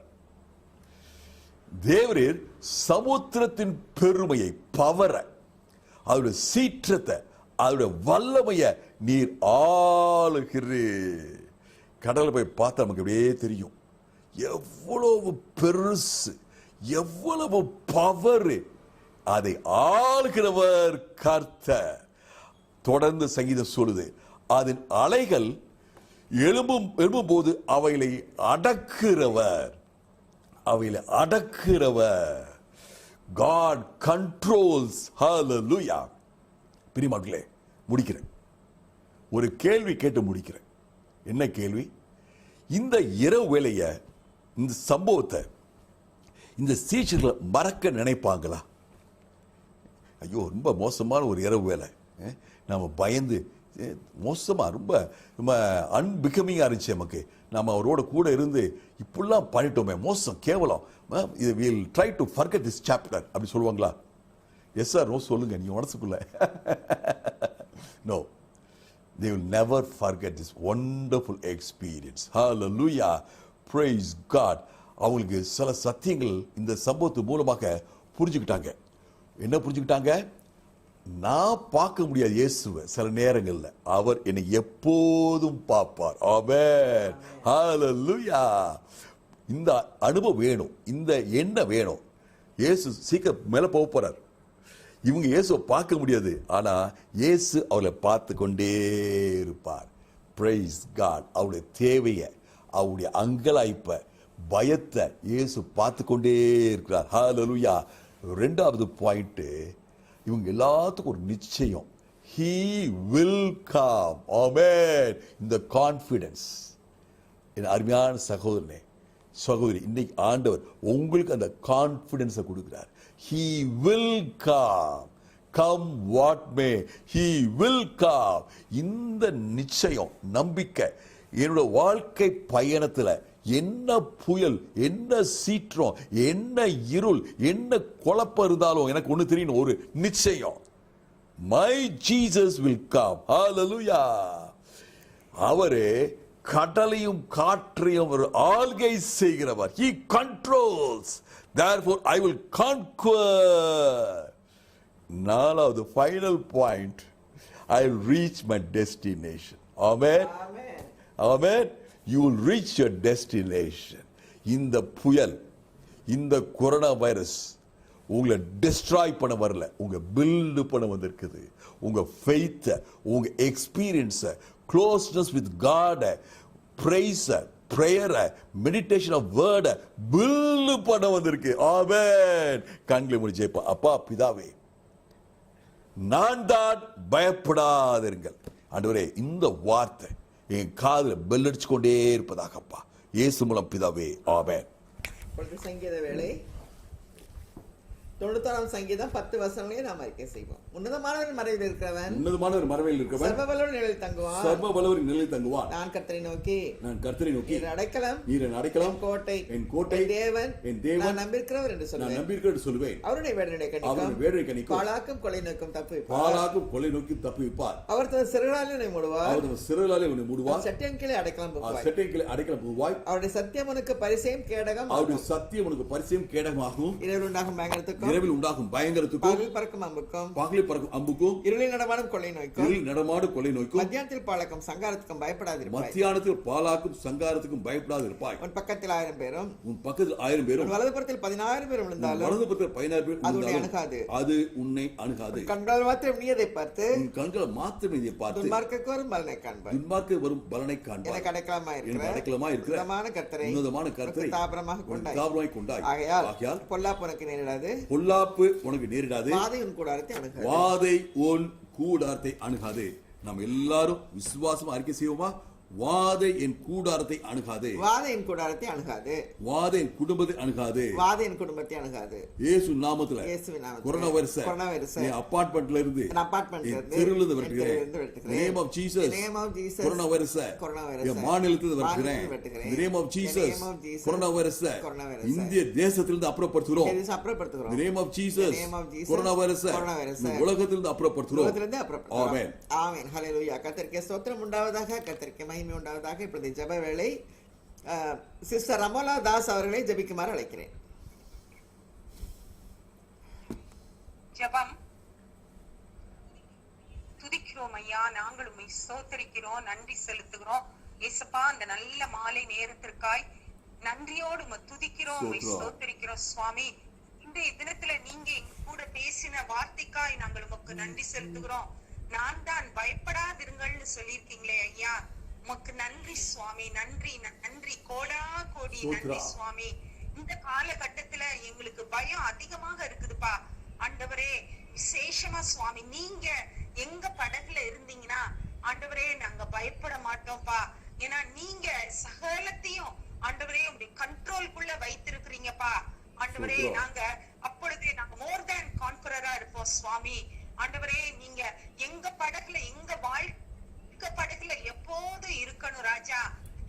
தேவரீர் சமுத்திரத்தின் பெருமையை, பவரை, அவருடைய சீற்றத்தை, அவருடைய வல்லமையை நீர் ஆளுகிறீர். கடலை போய் பார்த்தா நமக்கு அப்படியே தெரியும் எவ்வளவு பெருசு, எவ்வளவு பவர். அதை ஆளுகிறவர் கர்த்தர். தொடர்ந்து சங்கீதம் சொல்லுது, அதன் அலைகள் எழும்பும் போது அவைகளை அடக்குகிறவர். அவைகளை அடக்குகிறவர். God controls. Hallelujah. பிரியமானவர்களே, முடிக்கிறேன். ஒரு கேள்வி கேட்டு முடிக்கிறேன். என்ன கேள்வி? இந்த இரவு வேளைய, இந்த சம்பவத்தை இந்த சீஷர்களை மறக்க நினைப்பாங்களா? ஐயோ, ரொம்ப மோசமான ஒரு இரவு வேலை, நம்ம பயந்து மோசமா, ரொம்ப ரொம்ப அன்பிகமிங்கா இருந்துச்சு நமக்கு. நம்ம அவரோட கூட இருந்து இப்படிலாம் பண்ணிட்டோமே, மோசம், கேவலம், we'll try to forget this chapter அப்படி சொல்லுவாங்களா? எஸ் சார், நோ சொல்லுங்க நீங்க மனசுக்குள்ள. No, they will never forget this wonderful experience. Hallelujah. Praise God. அவங்களுக்கு சில சத்தியங்கள் இந்த சம்பவத்து மூலமாக புரிஞ்சுக்கிட்டாங்க. என்ன புரிஞ்சுக்கிட்டாங்க? நான் பார்க்க முடியாது இயேசுவை சில நேரங்கள்ல, அவர் என்னை எப்போதும் பார்ப்பார். ஆமென். ஹalleluya. இந்த அனுபவம் வேணும், இந்த எண்ணம் வேணும். இயேசு சீக்கிரம் மேல போக போறார். இவங்க இயேசுவை பார்க்க முடியாது, ஆனா இயேசு அவளை பார்த்து கொண்டே இருப்பார். Praise God. அவருடைய தேவையை, அவருடைய அங்கலாய்ப்பை, பயத்தை இயேசு பார்த்து கொண்டே இருக்கிறார். ஹalleluya. ரெண்டாவது பாயிண்ட், இவங்க எல்லாத்துக்கும் ஒரு நிச்சயம், he will come. Amen. இந்த கான்ஃபிடன்ஸ். என் அருமையான சகோதரனே, சகோதரி, இன்னைக்கு ஆண்டவர் உங்களுக்கு அந்த கான்ஃபிடன்ஸை கொடுக்கிறார். he will come. come what may, he will come. இந்த நிச்சயம், நம்பிக்கை, என்னோட வாழ்க்கை பயணத்தில் என்ன புயல், என்ன சீற்றம், என்ன இருள், என்ன குழப்பம் இருந்தாலும் எனக்கு ஒண்ணு தெரியணும், ஒரு நிச்சயம், my Jesus will come. Hallelujah. அவரே கடலையும் காற்றையும் ஒரு ஆள்கை செய்கிறவர். he controls. therefore I will conquer. நாலாவது final point, I will reach my destination. Amen. Amen. Amen. You will reach your destination. இந்த புயல், இந்த கொரோனா வைரஸ் உங்களை டிஸ்ட்ராய் பண்ண வரல, உங்க பில்ட் பண்ண வந்திருக்குது. உங்க ஃபெய்த், உங்க experience, closeness with God, praise, prayer, meditation of word build பண்ண வந்திருக்கு. ஆமென். கண்களை முடிச்சு ஜெபம். அப்பா பிதாவே, நான் தான், பயப்படாதிருங்கள். ஆண்டவரே, இந்த வார்த்தை என் காதுல பெல் அடிச்சு கொண்டே இருப்பதாகப்பா, இயேசு மூலம் பிதாவே. ஆமென். சங்கீத வேளை 96 சங்கீதம் 10 வசனங்களை நாம் அறிக்கை செய்வோம். உன்னதமானவரின் மறைவில் இருக்கிறவன் உன்னதமானவர் மறைவில் இருக்கவன் சர்வ வல்லவரின் நிழலில் தங்குவான். சர்வ வல்லவரின் நிழலில் தங்குவான். நான் கர்த்தரை நோக்கி நான் கர்த்தரை நோக்கி நீர் அடைக்கலம் நீர் என் அடைக்கலம் என் கோட்டை என் கோட்டை என் தேவன் என் தேவன் நான் நம்பியிருக்கிறவர் என்று நான் சொல்லுவேன். நம்பியிருக்கிறேன் சொல்லுவேன். அவருடைய வேடனை அவருடைய கணிக்கும் வேடனை கணிக்கும் பாலாக்கும் கொலை நோக்கும் தப்புவிப்பார். பாலாக்கும் கொலை நோக்கி தப்புவிப்பார். அவர் தனது சிறுகாலில் உன்னை மூடுவார். அவர் தன் சிறையிலே உன்னை மூடுவார். சட்டியம் கீழே அடைக்கலம் புகுவாய். செட்டைகளை அடைக்கலம் புகுவாய். அவருடைய சத்தியம் உனக்கு பரிசையும் கேடகம் அவருடைய சத்தியம் உனக்கு பரிசயம் கேடகமாகும். இரவில் உண்டாகும் பயங்கரத்துக்கும் இரவில் உண்டாகும் பயங்கரத்துக்கும் பகலில் பறக்கும் அம்புக்கும் பகலில் பறக்கும் அம்புக்கும் இருளில் நடமாடும் கொள்ளை நோய்க்கும் இருளில் நடமாடும் கொலை நோய்க்கும் மத்தியானத்தில் பாலக்கும் சங்காரத்துக்கும் பயப்படாதிருப்பாய். மத்தியானத்தில் பாலாக்கும் சங்காரத்துக்கும் பயப்படாது இருப்பாய். உன் பக்கத்தில் 1000 பேரும் உன் பக்கத்தில் 1000 பேரும் உன் வலதுபுறத்தில் 16 பேரும் விழுந்தாலும் வலது பக்கத்தில் 16 பேர் அது உன்னை இருந்தாலும் அணுகாது. அது உன்னை அணுகாது. கண்கள் மாத்திரம் நீ அதை பார்த்து உன் கண்களை மாத்திரம் இதை பார்த்து துன்மார்க்கருக்கு வரும் பலனை காண்பாய். துன்மார்க்க வரும் பலனை காண்பாய். எனக்கு அடைக்கலமா எனக்கு அடைக்கலமா இருக்கிற உன்னதமான கர்த்தரை உன்னதமான கர்த்தரை தாபரமாக கொண்டாய். தாபரமாய் கொண்டாய். ஆகையால் பொல்லாப்பு உனக்கு நேரிடாது, பொல்லாப்பு உனக்கு நேரிடாது, வாதை உன் கூடாரத்தை அணுகாது. வாதை உன் கூடாரத்தை அணுகாது. நாம் எல்லாரும் விசுவாசமா அறிக்கை செய்வோமா? வாதை என் கூடாரத்தை அணுகாது, வாதை என் கூடாரத்தை அணுகாது, வாதை என் குடும்பத்தை அணுகாது, வாதை என் குடும்பத்தை அணுகாது. இயேசு நாமத்துல இயேசுவின் நாமத்தில் கொரோனா வைரஸ் கொரோனா அபார்ட்மெண்ட்ல இருந்து அபார்ட்மெண்ட்ல இருந்து தெருவுல இருந்து தெருவுல இருந்து வருகிறேன். Name of Jesus corona virus corona virus மாநிலத்தில் வருகிறேன். Name of Jesus corona virus இந்திய தேசத்திலிருந்து அப்புறப்படுத்துகிறோம். அப்புறப்படுத்துகிறோம். Name of Jesus corona virus உலகத்திலிருந்து அப்புறப்படுத்துகிறோம். ஆமென் ஆமென். ஹல்லேலூயா. கர்த்தருக்கு ஸ்தோத்திரம் உண்டாவதாக, கர்த்தருக்கு மகிமை உண்டாவதாக. இப்பொழுது ஜெப வேளை. சிஸ்டர் ரமோலா தாஸ் அவர்களை ஜெபிக்குமாறு அழைக்கிறேன். ஜெபம். துதிக்கிறோம் ஐயா, நாங்கள் உம்மை ஸ்தோத்திரிக்கிறோம், நன்றி செலுத்துகிறோம் இயேசுப்பா. அந்த நல்ல மாலை நேரத்திற்காய் நன்றியோடு உம்மை துதிக்கிறோம், உம்மை ஸ்தோத்திரிக்கிறோம் சுவாமி. இன்றைய தினத்துல நீங்க எங்க கூட பேசின வார்த்தைக்காய் நாங்கள் உமக்கு நன்றி செலுத்துகிறோம். நான் தான் பயப்படாதிருங்கள்னு சொல்லியிருக்கீங்களே ஐயா, உமக்கு நன்றி சுவாமி. நன்றி நன்றி, கோடா கோடி நன்றி சுவாமி. இந்த காலகட்டத்துல எங்களுக்கு பயம் அதிகமாக இருக்குதுப்பா ஆண்டவரே. விசேஷமா சுவாமி, நீங்க எங்க படகுல இருந்தீங்கன்னா ஆண்டவரே நாங்க பயப்பட மாட்டோம்ப்பா. ஏன்னா நீங்க சகலத்தையும் ஆண்டவரே உங்களுடைய கண்ட்ரோல்குள்ள வைத்திருக்கிறீங்கப்பா ஆண்டவரே. நாங்க அப்பொழுது நாங்க மோர் தேன் கான்கரரா இருப்போம் சுவாமி. ஆண்டவரே நீங்க எங்க படகுல, எங்க வாழ்க்கை படகுல எப்போது இருக்கணும் ராஜா.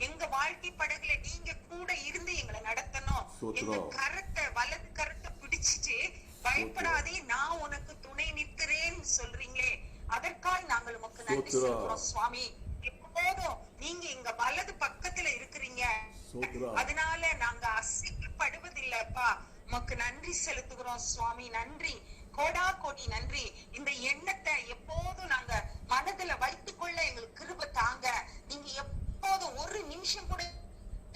எங்க வாழ்க்கை படகுல நீங்க கூட இருந்து எங்களை நடத்தணும். எங்க கரத்தை, வலது கரத்தை பிடிச்சிட்டு பயப்படாதே, நான் உனக்கு துணை நிற்கிறேன்னு சொல்றீங்களே, அதற்காக நாங்கள் உமக்கு நன்றி சொல்றோம் சுவாமி. எப்போதும் நீங்க எங்க வலது பக்கத்துல இருக்கிறீங்க, அதனால நாங்க அசைக்கப்படுவதில்லைப்பா. உமக்கு நன்றி செலுத்துகிறோம் சுவாமி. நன்றி, கோடா கோடி நன்றி. இந்த எண்ணத்தை எப்போதும் நாங்க மனதுல வைத்துக் கொள்ள எங்களுக்கு கிருபை தாங்க. நீங்க எப்போதும் ஒரு நிமிஷம் கூட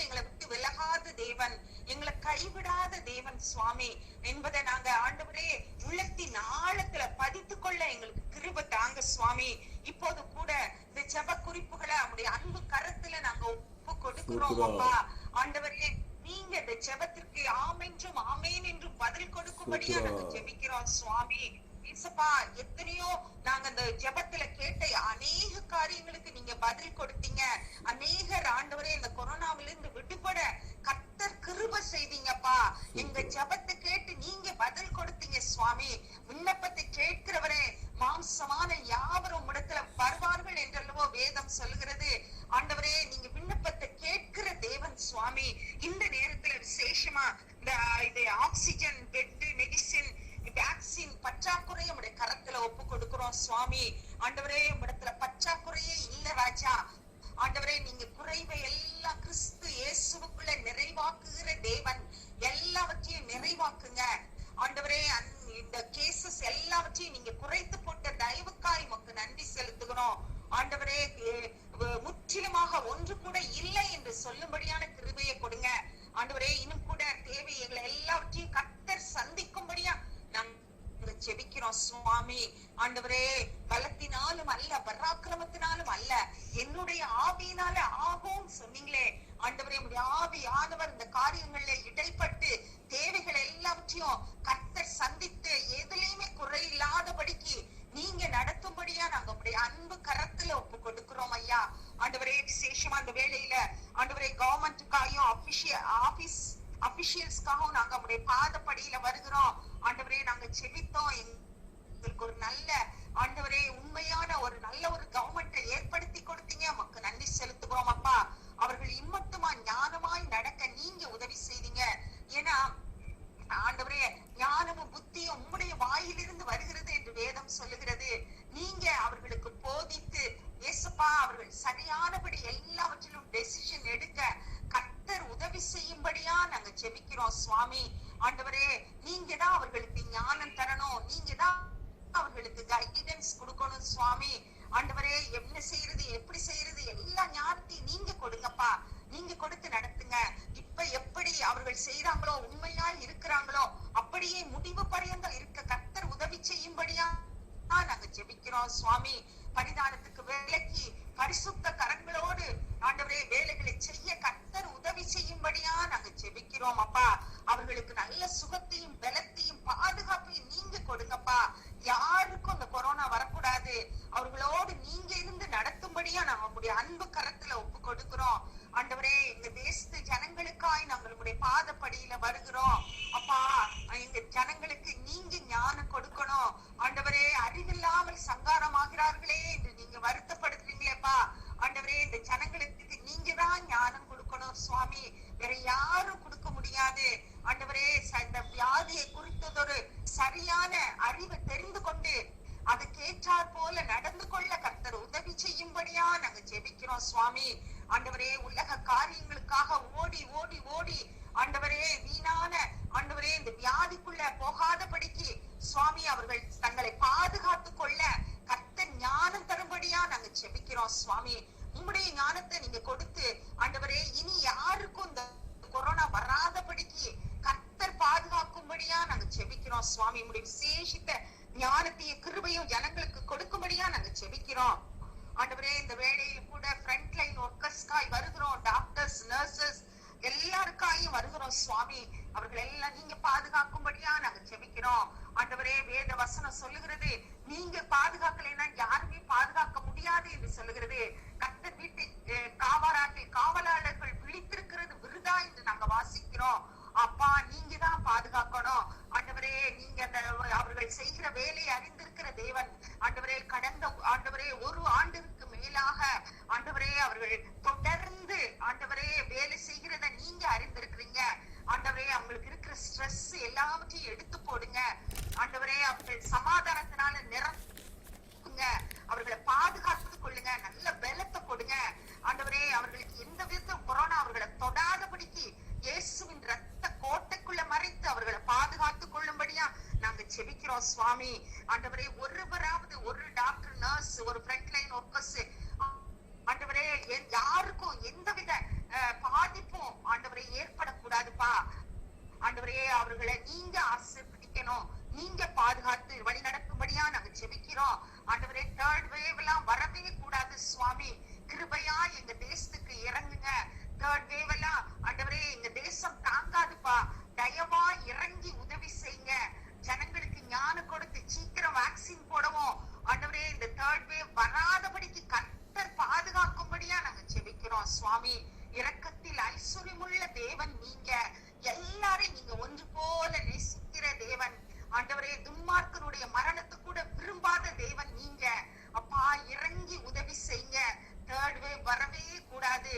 எங்களை விட்டு விலகாத தேவன், எங்களை கைவிடாத தேவன் சுவாமி என்பதை நாங்க ஆண்டவரே உள்ளத்தின் ஆழத்துல பதித்துக் கொள்ள எங்களுக்கு கிருபை தாங்க சுவாமி. இப்போது கூட இந்த ஜெப குறிப்புகளை அவருடைய அன்பு கரத்துல நாங்க ஒப்பு கொடுக்கிறோம் அப்பா. ஆண்டவரே நீங்க இந்த ஜெபத்திற்கு ஆமென்றும் ஆமேன் என்றும் பதில் கொடுக்கும்படியா நாங்க ஜெபிக்கிறோம் சுவாமி. இயேசுப்பா, எத்தனையோ நாங்க இந்த ஜெபத்துல கேட்ட அநேக காரியங்களுக்கு நீங்க பதில் கொடுத்தீங்க. அநேகர் ஆண்டவரே இந்த கொரோனாவிலிருந்து விடுபட கர்த்தர் கிருபை செய்தீங்கப்பா. எங்க ஜெபத்தை கேட்டு நீங்க பதில் கொடுத்தீங்க சுவாமி. விண்ணப்பத்தை கேட்கிறவரே, மாம்சமான யாவரும் உம்மிடத்துல வருவார்கள் என்றல்லவோ வேதம் சொல்லுகிறது. ஆண்டவரே நீங்க விண்ணப்பத்தை கேட்கிற தேவன் சுவாமி. இந்த நேரத்துல விசேஷமா இந்த ஆக்சிஜன், பெட், மெடிசின், வேக்சின் பற்றாக்குறையை உடைய கரத்துல ஒப்பு கொடுக்கிறோம் சுவாமி. ஆண்டவரே உம்மிடத்துல பற்றாக்குறையே இல்ல ராஜா. ஆண்டவரே நீங்க குறைவை எல்லாம் கிறிஸ்து இயேசுவுக்குள்ள நிறைவாக்குகிற தேவன். எல்லாவற்றையும் நிறைவாக்குங்க ஆண்டவரே. இந்த கேசஸ் எல்லாவற்றையும் நீங்க குறைத்து போட்ட தயவுக்காய் உமக்கு நன்றி செலுத்துகிறோம் ஆண்டவரே. முற்றிலுமாக ஒன்று கூட இல்லை என்று சொல்லும்படியான கிருபையை கொடுங்க ஆண்டவரே. இன்னும் கூட தேவைகளை எல்லாவற்றையும் கர்த்தர் சந்திக்கும்படியா நாங்க ஜெபிக்கிறோம் சுவாமி. ஆண்டவரே பலத்தினாலும் அல்ல, பராக்கிரமத்தினாலும் அல்ல, என்னுடைய ஆவியினால ஆகும் சொன்னீங்களே ஆண்டவரே. உடைய ஆவியானவர் இந்த காரியங்கள்ல இடைப்பட்டு தேவைகள் எல்லாவற்றையும் கர்த்தர் சந்தித்து எதுலையுமே குறையில்லாதபடிக்கு நீங்க நடத்தும்படியா நாங்க உடைய அன்பு கரத்துல ஒப்பு கொடுக்கிறோம் ஐயா. ஆண்டவரே விசேஷமா அந்த வேளையில ஆண்டவரே கவர்மெண்ட்டுக்காயும் அபிஷியல்ஸ்க்காகவும் நாங்க உடைய பாதப்படியில வருகிறோம் ஆண்டவரே. நாங்க செபித்தோம், எங்க எங்களுக்கு ஒரு நல்ல ஆண்டவரே உண்மையான ஒரு நல்ல ஒரு கவர்மெண்ட்டை ஏற்படுத்தி கொடுத்தீங்க. உமக்கு நன்றி செலுத்துகிறோம் அப்பா. அவர்கள் இம்மட்டுமா ஞானமாய் நடக்க நீங்க உதவி செய்தீங்க. ஏன்னா ஆண்டவரே ஞானமும் புத்தியும் உம்முடைய வாயிலிருந்து வருகிறது என்று வேதம் சொல்லுகிறது. நீங்க அவர்களுக்கு போதித்து இயேசுப்பா அவர்கள் சரியானபடி எல்லாவற்றிலும் டெசிஷன் எடுக்க கர்த்தர் உதவி செய்யும்படியா நாங்க ஜெபிக்கிறோம் சுவாமி. ஆண்டவரே நீங்க தான் அவர்களுக்கு ஞானம் தரணும், நீங்க தான் அவர்களுக்கு கைடன்ஸ் கொடுக்கணும் சுவாமி. ஆண்டவரே என்ன செய்யறது எப்படி செய்யறது எல்லா ஞானத்தையும் நீங்க கொடுங்கப்பா. நீங்க கொடுத்து நடத்துங்க. இப்ப எப்படி அவர்கள் செய்யறாங்களோ உண்மையா இருக்கிறாங்களோ அப்படியே முடிவு பரியந்தம் இருக்க கர்த்தர் உதவி செய்யும்படியா நாங்க ஜெபிக்கிறோம் சுவாமி. பரிதானத்துக்கு விலக்கி பரிசுத்த கரங்களோடு ஆண்டவரே வேலைகளை செய்ய கர்த்தர் உதவி செய்யும்படியா நாங்க ஜெபிக்கிறோம் அப்பா. அவர்களுக்கு நல்ல சுகத்தையும் பலத்தையும் பாதுகாப்பையும் நீங்க கொடுங்கப்பா. யாருக்கும் அந்த கொரோனா வரக்கூடாது. அவர்களோடு நீங்க இருந்து நடத்தும்படியா நாங்க உங்களுடைய அன்பு கரத்துல ஒப்பு கொடுக்கிறோம். ஆண்டவரே எங்க தேசத்து ஜனங்களுக்காய் நாங்கள் உங்களுடைய பாதப்படியில வருகிறோம் அப்பா. எங்க ஜனங்களுக்கு நீங்க ஞானம் கொடுக்கணும். ஆண்டவரே அறிவில்லாமல் சங்காரமாகிறார்களே என்று நீங்க வருத்தப்படுத்துறீங்களேப்பா. ஆண்டவரே இந்த ஜனங்களுக்கு நீங்க தான் ஞானம் கொடுக்கணும் சுவாமி. வேற யாரும் கொடுக்க முடியாது. ஆண்டவரே இந்த வியாதியை குறித்ததொரு சரியான அறிவை தெரிந்து கொண்டு அதுக்கேற்றாற் போல நடந்து கொள்ள கர்த்தர் உதவி செய்யும்படியா நாங்க ஜெபிக்கிறோம் சுவாமி. ஆண்டவரே உலக காரியங்களுக்காக ஓடி ஓடி ஓடி ஆண்டவரே வீணான ஆண்டவரே இந்த வியாதிக்குள்ள போகாதபடிக்கு சுவாமி அவர்கள் தங்களை பாதுகாத்துக் கொள்ள கர்த்தர் ஞானம் தரும்படியா நாங்க ஜெபிக்கிறோம் சுவாமி. உம்முடைய ஞானத்தை நீங்க கொடுத்து ஆண்டவரே இனி யாருக்கும் இந்த கொரோனா வராதபடிக்கு கர்த்தர் பாதுகாக்கும்படியா நாங்க ஜெபிக்கிறோம் சுவாமி. உம்முடைய விசேஷித்த ஞானத்தையும் கிருபையும் ஜனங்களுக்கு கொடுக்கும்படியா நாங்க ஜெபிக்கிறோம் ஆண்டவரே. இந்த வேளையில் கூட ஃப்ரண்ட் லைன் ஒர்க்கர்ஸ்காய் வருகிறோம். டாக்டர்ஸ் நர்சஸ் எல்லாருக்காயும் வருகிறோம் சுவாமி. அவர்கள் எல்லாம் நீங்க பாதுகாக்கும்படியா நாங்க ஜெபிக்கிறோம் ஆண்டவரே. வேத வசனம் சொல்லுகிறது நீங்க பாதுகாக்கலைன்னா யாருமே பாதுகாக்க முடியாது என்று சொல்லுகிறது. கர்த்தர் வீட்டு காவலாளர்கள் விழித்திருக்கிறது விருதா என்று நாங்க வாசிக்கிறோம் அப்பா. நீங்க தான் பாதுகாக்கணும் ஆண்டவரே. நீங்க அவர்கள் செய்கிற வேலையை அறிந்திருக்கிற தேவன் ஆண்டவரே. கடந்த ஆண்டவரே ஒரு ஆண்டிற்கு மேலாக ஆண்டவரே அவர்கள் தொடர்ந்து ஆண்டவரே வேலை செய்கிறத நீங்க அறிந்திருக்கிறீங்க ஆண்டவரே. அவங்களுக்கு இருக்கிற ஸ்ட்ரெஸ் எல்லாவற்றையும் எடுத்து போடுங்க ஆண்டவரே. அவர்கள் சமாதானத்தினால நிரப்புங்க. அவர்களை பாதுகாத்துக் கொள்ளுங்க. நல்ல பலத்தை கொடுங்க ஆண்டவரே. அவர்களுக்கு எந்த விதத்துல கொரோனா அவர்களை தொடாதபடிக்கு இயேசுவின் ரத்த கோட்டைக்குள்ள மறைத்து அவர்களை பாதுகாத்துக் கொள்ளும்படியா நாங்க ஜெபிக்கிறோம் சுவாமி. ஆண்டவரே ஒருவராவது ஒரு டாக்டர் நர்ஸ் ஒரு ஃப்ரண்ட் லைன் ஒர்க்கர்ஸ் ஆண்டவரே யாருக்கும் எந்தவித பாதிப்பும் ஆண்டவரே ஏற்படக்கூடாதுப்பா ஆண்டவரே. அவர்களை நீங்க ஆசீர்வதிக்கணும், நீங்க பாதுகாத்து வழி நடக்கும்படியா நாங்க ஜெபிக்கிறோம் ஆண்டவரே. தேர்ட் வேவ் எல்லாம் வரவே கூடாது சுவாமி. கிருபையா எங்க தேசத்துக்கு இறங்குங்க. தேர்ட் வேவ் எல்லாம் ஆண்டவரே எங்க தேசம் தாங்காதுப்பா. தயவா இறங்கி உதவி செய்யுங்க. ஜனங்களுக்கு ஞானம் கொடுத்து சீக்கிரம் வேக்சின் போடவும் ஆண்டவரே. இந்த தேர்ட் வேவ் வராதபடிக்கு கர்த்தர் பாதுகாக்கும்படியா நாங்க ஜெபிக்கிறோம் சுவாமி. இரக்கத்தில் ஐஸ்வர்யமுள்ள தேவன் நீங்க. எல்லாரையும் நீங்க ஒன்று போல நேசிக்கிற தேவன் ஆண்டவரே. துன்மார்க்கனுடைய மரணத்தை கூட விரும்பாத தேவன் நீங்க அப்பா. இறங்கி உதவி செய்யுங்க. தேர்ட் வேவ் வரவே கூடாது.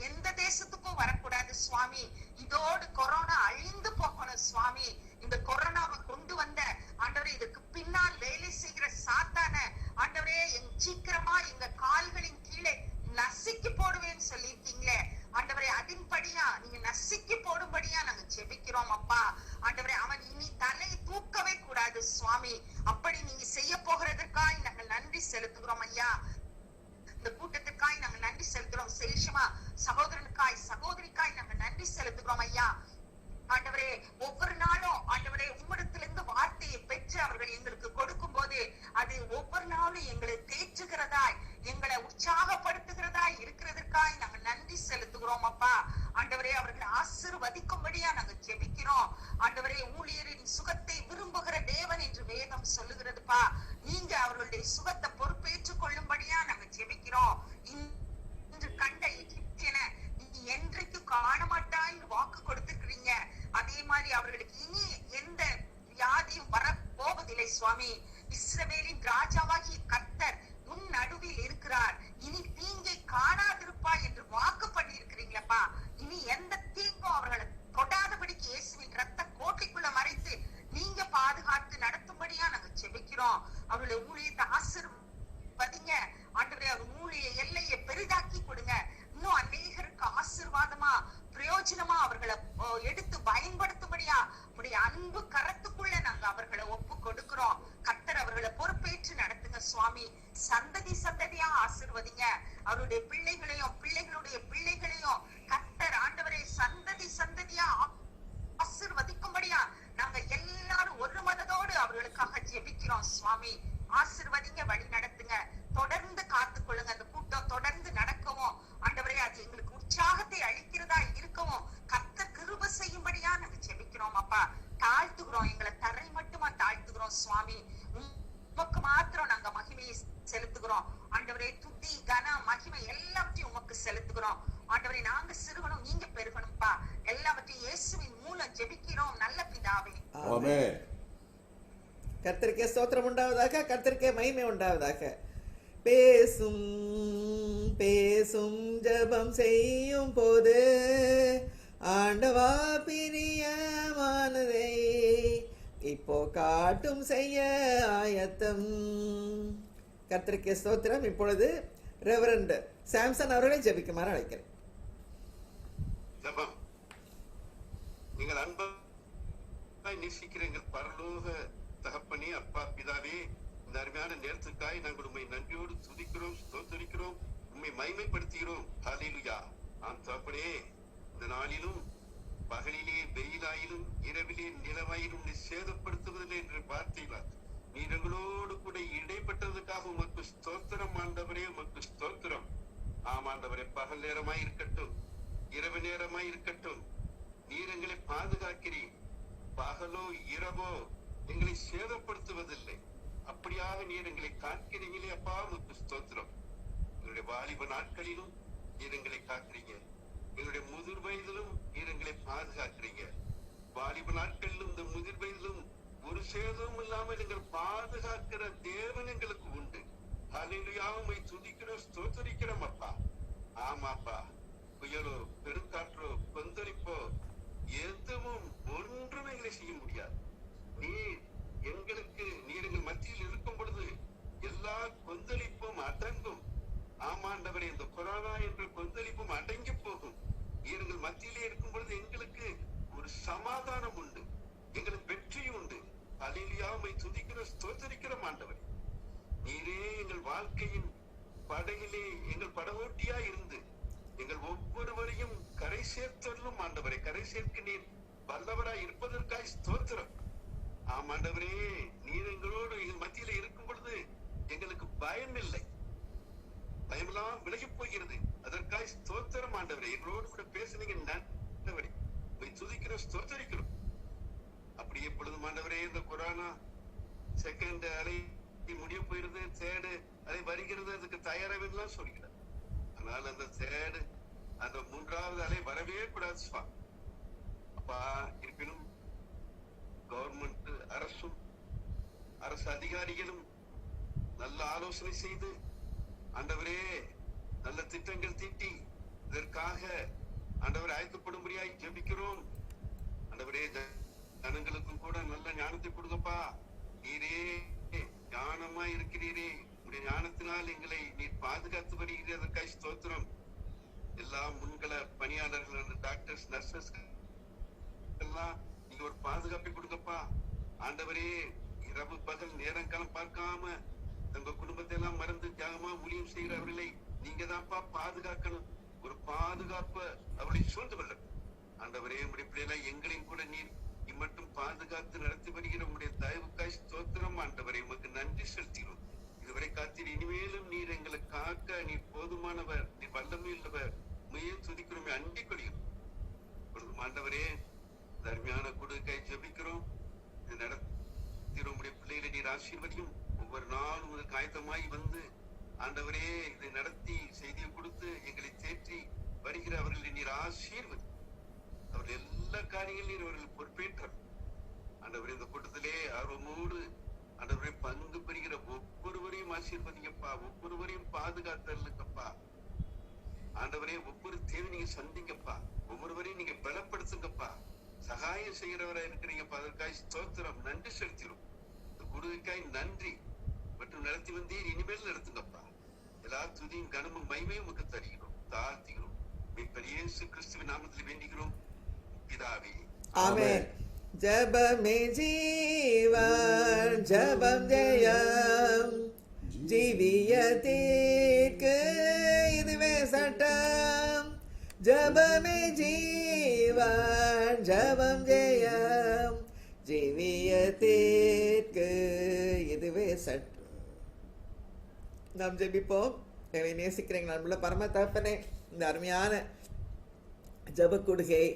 எந்த தேசத்துக்கும் வரக்கூடாது சுவாமி. இதோடு கொரோனா அழிந்து போகணும் சுவாமி. இந்த கொரோனாவை கொண்டு வந்த ஆண்டவரே இதுக்கு பின்னால் வேலை செய்கிற சாத்தான ஆண்டவரே சீக்கிரமா எங்க கால்களின் கீழே நசுக்கி போடுவேன்னு சொல்லியிருக்கீங்களே ஆண்டவரே. அதன்படியா நீங்க நசுக்கி போடும்படியா நாங்க ஜெபிக்கிறோம் அப்பா ஆண்டவரே. அவன் இனி தலை தூக்கவே கூடாது சுவாமி. அப்படி நீங்க செய்ய போகிறதற்காய் நாங்கள் நன்றி செலுத்துகிறோம் ஐயா. இந்த கூட்டத்திற்காய் நாங்க நன்றி செலுத்துறோம். சேஷமா சகோதரனுக்காய் சகோதரிக்காய் நாங்க நன்றி செலுத்துகிறோம் ஐயா ஆண்டவரே. ஒவ்வொரு நாளும் ஆண்டவரே உம்மிடத்திலிருந்து வார்த்தையை பெற்று அவர்கள் எங்களுக்கு கொடுக்கும் போது அது ஒவ்வொரு நாளும் எங்களை தேற்றுகிறதாய் எங்களை உற்சாகப்படுத்துகிறதாய் இருக்கிறதற்காய் நாங்க நன்றி செலுத்துகிறோம் அப்பா ஆண்டவரே. அவர்களை ஆசீர்வதிக்கும்படியா நாங்க ஜெபிக்கிறோம் ஆண்டவரே. ஊழியரின் சுகத்தை விரும்புகிற தேவன் என்று வேதம் சொல்லுகிறதுப்பா. நீங்க அவர்களுடைய சுகத்தை பொறுப்பேற்றுக் கொள்ளும்படியா நாங்க ஜெபிக்கிறோம். இன்று கண்ட எகிப்தியனை நீ என்றைக்கும் காண மாட்டாய்னு வாக்கு கொடுத்திருக்கிறீங்க. அதே மாதிரி அவர்களுக்கு இனி எந்த வியாதியும் வர போவதில்லை சுவாமி. இஸ்ரவேலின் ராஜாவாகிய கர்த்தர் உன் நடுவில் இருக்கிறார், இனி தீங்கை காணாதிருப்பாய் என்று வாக்கு பண்ணி இருக்கிறீங்களப்பா. இனி எந்த தீங்கும் அவர்களை தொடாதபடிக்கு இயேசுவின் ரத்த கோட்டைக்குள்ள மறைத்து நீங்க பாதுகாத்து நடத்தும்படியா நாங்க செபிக்கிறோம். அவர்களை ஊழியத்தை ஆசீர்வதிங்க ஆண்டவரே. அவர் ஊழிய எல்லையை பெரிதாக்கி கொடுங்க. இன்னும் அநேகருக்கு ஆசீர்வாதமா பிரயோஜனமா அவர்களை எடுத்து பயன்படுத்தும்படியா உடைய அன்பு கரத்துக்குள்ள நாங்க அவர்களை ஒப்பு கொடுக்கிறோம். கர்த்தர் அவர்களை பொறுப்பேற்று நடத்துங்க சுவாமி. சந்ததி சந்ததியா ஆசீர்வதிங்க. அவருடைய பிள்ளைகளையும் பிள்ளைகளுடைய பிள்ளைகளையும் கர்த்தர் ஆண்டவரை சந்ததி சந்ததியா ஆசீர்வதிக்கும்படியா நாங்க எல்லாரும் ஒரு மனதோடு அவர்களுக்காக ஜெபிக்கிறோம் சுவாமி. ஆசீர்வதிங்க, வழி நடத்துங்க, தொடர்ந்து காத்துக்கொள்ளுங்க. அந்த கூட்டம் தொடர்ந்து நடக்கவும் ஆண்டவரே அது எங்களுக்கு உற்சாகத்தை அளிக்கிறதா இருக்கவும் கர்த்தர் கிருபை செய்யும்படியா நாங்க ஜெபிக்கிறோம் அப்பா. தாழ்த்துகிறோம், எங்களை தரை மட்டுமா தாழ்த்துகிறோம் சுவாமி. உமக்கு மாத்திரம் நாங்க மகிமையை செலுத்துகிறோம் ஆண்டவரே. துதி கன மகிமை எல்லாவற்றையும் உமக்கு செலுத்துகிறோம் ஆண்டவரே. நாங்க சிறுகணும், நீங்க பெருகணும்பா. எல்லாவற்றையும் இயேசுவின் மூலம் ஜெபிக்கிறோம் நல்ல பிதாவே. ஆமென். கர்த்தருக்கே ஸ்தோத்திரம் உண்டாவதாக, கர்த்தருக்கே மகிமை உண்டாவதாக. பேசும் பேசும் ஜெபம் செய்யும் போது ஆண்டவா பிரியமானதை இப்போ காட்டும் செய்ய ஆயத்தம். கர்த்தருக்கே ஸ்தோத்திரம். இப்பொழுது ரெவரண்ட் சாம்சன் அவர்களை ஜெபிக்குமாறு அழைக்கிறேன். ஜெபம். நீங்கள் அன்பாய் நேசிக்கிற எங்கள் பரலோக தகப்பனே, அப்பா, பிதாவே, இந்த அருமையான நேரத்துக்காய் நாங்கள் உண்மை நன்றியோடு துதிக்கிறோம், ஸ்தோத்திரிக்கிறோம், உண்மை மகிமைப்படுத்துகிறோம். ஹல்லேலூயா. ஆம் தகப்பனே, இந்த நாளிலும் பகலிலே வெயிலாயிலும் இரவிலே நிலவாயிலும் நீ சேதப்படுத்துவதில்லை என்று வார்த்தையினார் நீர் எங்களோடு கூட இடைப்பட்டதுக்காக உமக்கு ஸ்தோத்திரம் ஆண்டவரே, உமக்கு ஸ்தோத்திரம். ஆம் ஆண்டவரே, பகல் நேரமாய் இருக்கட்டும், இரவு நேரமாய் இருக்கட்டும், நீர் எங்களை பாதுகாக்கிறீர். பகலோ இரவோ எங்களை சேதப்படுத்துவதில்லை. அப்படியாக நீர் எங்களை காக்கிறீங்களே அப்பா, உமக்கு ஸ்தோத்திரம். எங்களுடைய வாலிப நாட்களிலும் நீர் எங்களை காக்கிறீங்க, எங்களுடைய முதிர் வயதிலும் நீர் எங்களை பாதுகாக்கிறீங்க. வாலிப நாட்களிலும் இந்த முதிர் வயதிலும் ஒரு சேதமும் இல்லாமல் எங்கள் பாதுகாக்கிற தேவன் எங்களுக்கு உண்டு. ஹல்லேலூயா. உம்மை துதிக்கிறோம், ஸ்தோத்திரிக்கிறோம் அப்பா. ஆமாப்பா, புயலோ பெருங்காற்றோ கொந்தளிப்போ எதுவும் ஒன்றும் எங்களை செய்ய முடியாது. நீர் எங்கள் மத்தியில் இருக்கும் பொழுது எல்லா கொந்தளிப்பும் அடங்கும். ஆமாண்டவரே, இந்த கொரோனா என்ற கொந்தளிப்பும் அடங்கி போகும். நீர் எங்கள் மத்தியிலே இருக்கும் பொழுது எங்களுக்கு ஒரு சமாதானம் உண்டு, எங்களுக்கு வெற்றி உண்டு. ஹல்லேலூயா. உம்மை துதிக்கிற ஸ்தோத்திரிக்கிற ஆண்டவரே, நீரே எங்கள் வாழ்க்கையின் படகிலே எங்கள் படகோட்டியா இருந்து எங்கள் ஒவ்வொருவரையும் கரை சேர்த்தலும் ஆண்டவரே. கரை சேர்க்க நீர் வல்லவராய் இருப்பதற்காய் ஸ்தோத்திரம். ஆமாண்டவரே, நீர் எங்களோடு எங்கள் மத்தியில இருக்கும் பொழுது எங்களுக்கு பயம் இல்லை, பயமெல்லாம் விலகி போகிறது. அதற்காய் ஸ்தோத்திரம் ஆண்டவரே. எங்களோடு கூட பேசுனீங்க ஆண்டவரே, துதிக்கிறோம், ஸ்தோத்திரிக்கிறோம். அப்படியே பொழுதும் ஆண்டவரே, இந்த கொரோனா செகண்ட் அலை முடிய போயிருது, தேர்டு அலை வருகிறது, அதுக்கு தயாராக சொல்கிறார். ஆனால் அந்த தேர்டு அந்த மூன்றாவது அலை வரவே கூடாது சுவா அப்பா. இருப்பினும் கவர்மெண்ட் அரசு அதிகாரிகளும் நல்ல ஆலோசனை செய்து ஆண்டவரே நல்ல திட்டங்கள் தீட்டி இதற்காக ஆண்டவரை ஆயத்தப்படும்படியாய் ஜெபிக்கிறோம். ஆண்டவரே, ஜனங்களுக்கும் கூட நல்ல ஞானத்தை கொடுங்கப்பா. நீரே ஞானமா இருக்கிறீரே, உடைய ஞானத்தினால் எங்களை நீர் பாதுகாத்து வருகிறீர், அதற்காக ஸ்தோத்திரம். எல்லா முன்கள பணியாளர்கள், டாக்டர்ஸ், நர்சஸ் எல்லாம் நீங்க ஒரு பாதுகாப்பை கொடுங்கப்பா. ஆண்டவரே, இரவு பகல் நேரம் காலம் பார்க்காம தங்க குடும்பத்தை எல்லாம் மறந்து தியாகமா ஊழியம் செய்கிறவர்களை நீங்க தான்ப்பா பாதுகாக்கணும். ஒரு பாதுகாப்ப அவர்களை சூழ்ந்து கொள்ள ஆண்டவரே, உடைய பிள்ளைகளை எங்களையும் கூட நீர் இம்மட்டும் பாதுகாத்து நடத்தி வருகிற உடைய தயவுக்காய் ஸ்தோத்திரம் ஆண்டவரே. உமக்கு நன்றி செலுத்துகிறோம். இதுவரை காத்தீர், இனிமேலும் நீர் எங்களை காக்க நீர் போதுமானவர், நீர் வல்லமையுள்ளவர். உண்மையே துதிக்கிறோமே, அண்டிக் கொள்கிறோம். ஆண்டவரே, தர்மையான கொடுக்கை ஜெபிக்கிறோம். நடத்திற உடைய பிள்ளைகளை நீர் ஆசீர்வதியும். ஒவ்வொரு நாளும் ஒரு காயத்தமாய் வந்து ஆண்டவரே இதை நடத்தி செய்தியை கொடுத்து எங்களை தேற்றி வருகிற அவர்களை நீர் ஆசீர்வதி. அவர்கள் எல்லா காரியங்களும் நீர் அவர்கள் பொறுப்பேற்ற ஆண்டவரே, இந்த கூட்டத்திலே ஆர்வமோடு ஆண்டவரே பங்கு பெறுகிற ஒவ்வொருவரையும் ஆசீர்வதிங்கப்பா, ஒவ்வொருவரையும் பாதுகாத்தருங்கப்பா. ஆண்டவரே ஒவ்வொரு தேவை நீங்க சந்திங்கப்பா, ஒவ்வொருவரையும் நீங்க பலப்படுத்துங்கப்பா, சகாயம் செய்கிறவரா இருக்கிறீங்கப்பா. அதற்காக ஸ்தோத்திரம், நன்றி செலுத்திடும். இந்த குருவிக்காய் நன்றி மற்றும் நடத்தி வந்தீர், இனிமேல் நடத்துங்கப்பா. எல்லா துதியும் கனமும் மகிமையும் உமக்கு தருகிறோம், தாழ்த்துகிறோம். மீட்பர் இயேசு கிறிஸ்துவின் நாமத்தில் வேண்டுகிறோம் பிதாவே, ஆமென். ஜெபமே ஜீவன், ஜெபம் ஜெயம், ஜீவியத்திற்கு இதுவே சட்டம். ஜெபமே ஜீவன், ஜெபம் ஜெயம், ஜீவியத்திற்கு இதுவே சட்டம். நாம் ஜெபிப்போம். எங்களை நேசிக்கிறேங்க நம்மள பரம தகப்பனே, இந்த அருமையான ஜெப கொடுகை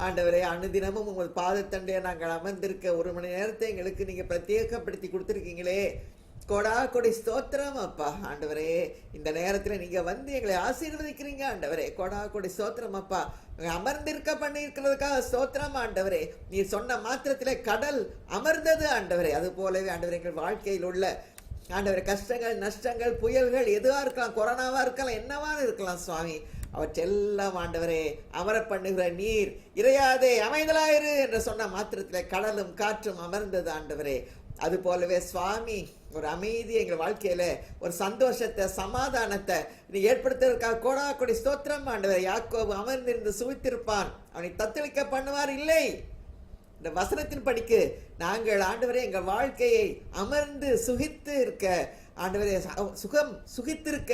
ஆண்டவரே, அனுதினமும் உங்கள் பாதத்தண்டையை நாங்கள் அமர்ந்திருக்க 1 மணி நேரத்தை எங்களுக்கு நீங்க பிரத்யேகப்படுத்தி கொடுத்துருக்கீங்களே, கொடா கொடி ஸ்தோத்திரம் அப்பா. ஆண்டவரே, இந்த நேரத்துல நீங்க வந்து எங்களை ஆசீர்வதிக்கிறீங்க ஆண்டவரே, கொடா கொடி ஸ்தோத்திரம் அப்பா. அமர்ந்திருக்க பண்ணி இருக்கிறதுக்காக ஸ்தோத்திரம் ஆண்டவரே. நீ சொன்ன மாத்திரத்திலே கடல் அமர்ந்தது ஆண்டவரே. அது போலவே ஆண்டவரே, எங்கள் வாழ்க்கையில் உள்ள ஆண்டவரே கஷ்டங்கள், நஷ்டங்கள், புயல்கள் எதுவா இருக்கலாம், கொரோனாவா இருக்கலாம், என்னவா இருக்கலாம் சுவாமி, அவற்றெல்லாம் ஆண்டவரே அமர பண்ணுகிற நீர், இறையாதே அமைதலாயிரு என்று சொன்ன மாத்திரத்தில் கடலும் காற்றும் அமர்ந்தது ஆண்டவரே. அது போலவே சுவாமி, ஒரு அமைதி எங்கள் வாழ்க்கையில ஒரு சந்தோஷத்தை, சமாதானத்தை நீ ஏற்படுத்துவதற்காக கோடா கொடி ஸ்தோத்திரம் ஆண்டவரே. யாக்கோபு அமர்ந்திருந்து சுவித்திருப்பான், அவனை தத்தளிக்க பண்ணுவார் இல்லை. இந்த வசனத்தின் படிக்கு நாங்கள் ஆண்டவரே எங்கள் வாழ்க்கையை அமர்ந்து சுகித்து இருக்க ஆண்டவரே, சுகித்திருக்க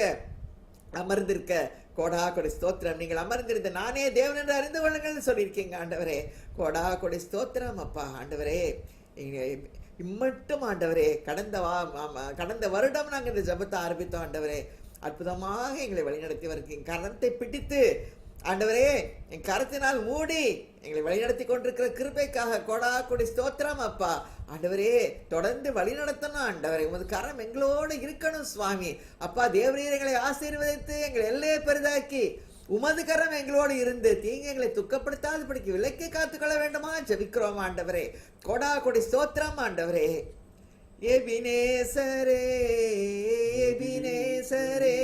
அமர்ந்திருக்க கோடா கொடி ஸ்தோத்திரம். நீங்கள் அமர்ந்திருந்த நானே தேவன் என்று அறிந்து கொள்ளுங்கள் சொல்லியிருக்கீங்க ஆண்டவரே. கோடா கொடி ஸ்தோத்திரம் அப்பா. ஆண்டவரே, இம்மட்டும் ஆண்டவரே கடந்த வருடம் நாங்கள் இந்த ஜபத்தை ஆரம்பித்தோம் ஆண்டவரே. அற்புதமாக எங்களை வழிநடத்தி வருகிறீங்க. கரத்தை பிடித்து ஆண்டவரே, என் கரத்தினால் மூடி எங்களை வழிநடத்தி கொண்டிருக்கிற கிருபைக்காக கோடா கொடி ஸ்தோத்திரம் அப்பா. ஆண்டவரே, தொடர்ந்து வழி நடத்தணும் ஆண்டவரே. உமது கரம் எங்களோடு இருக்கணும் சுவாமி அப்பா. தேவரீர் எங்களை ஆசீர்வதித்து எங்களை எல்லையை பெரிதாக்கி உமது கரம் எங்களோடு இருந்து தீங்கு எங்களை துக்கப்படுத்தாது படிக்க விலக்கி காத்துக்கொள்ள வேண்டுமா ஜெபிக்கிறோம் ஆண்டவரே. கோடா கொடி ஸ்தோத்திரம் ஆண்டவரே. எபினேசரே, எபினேசரே,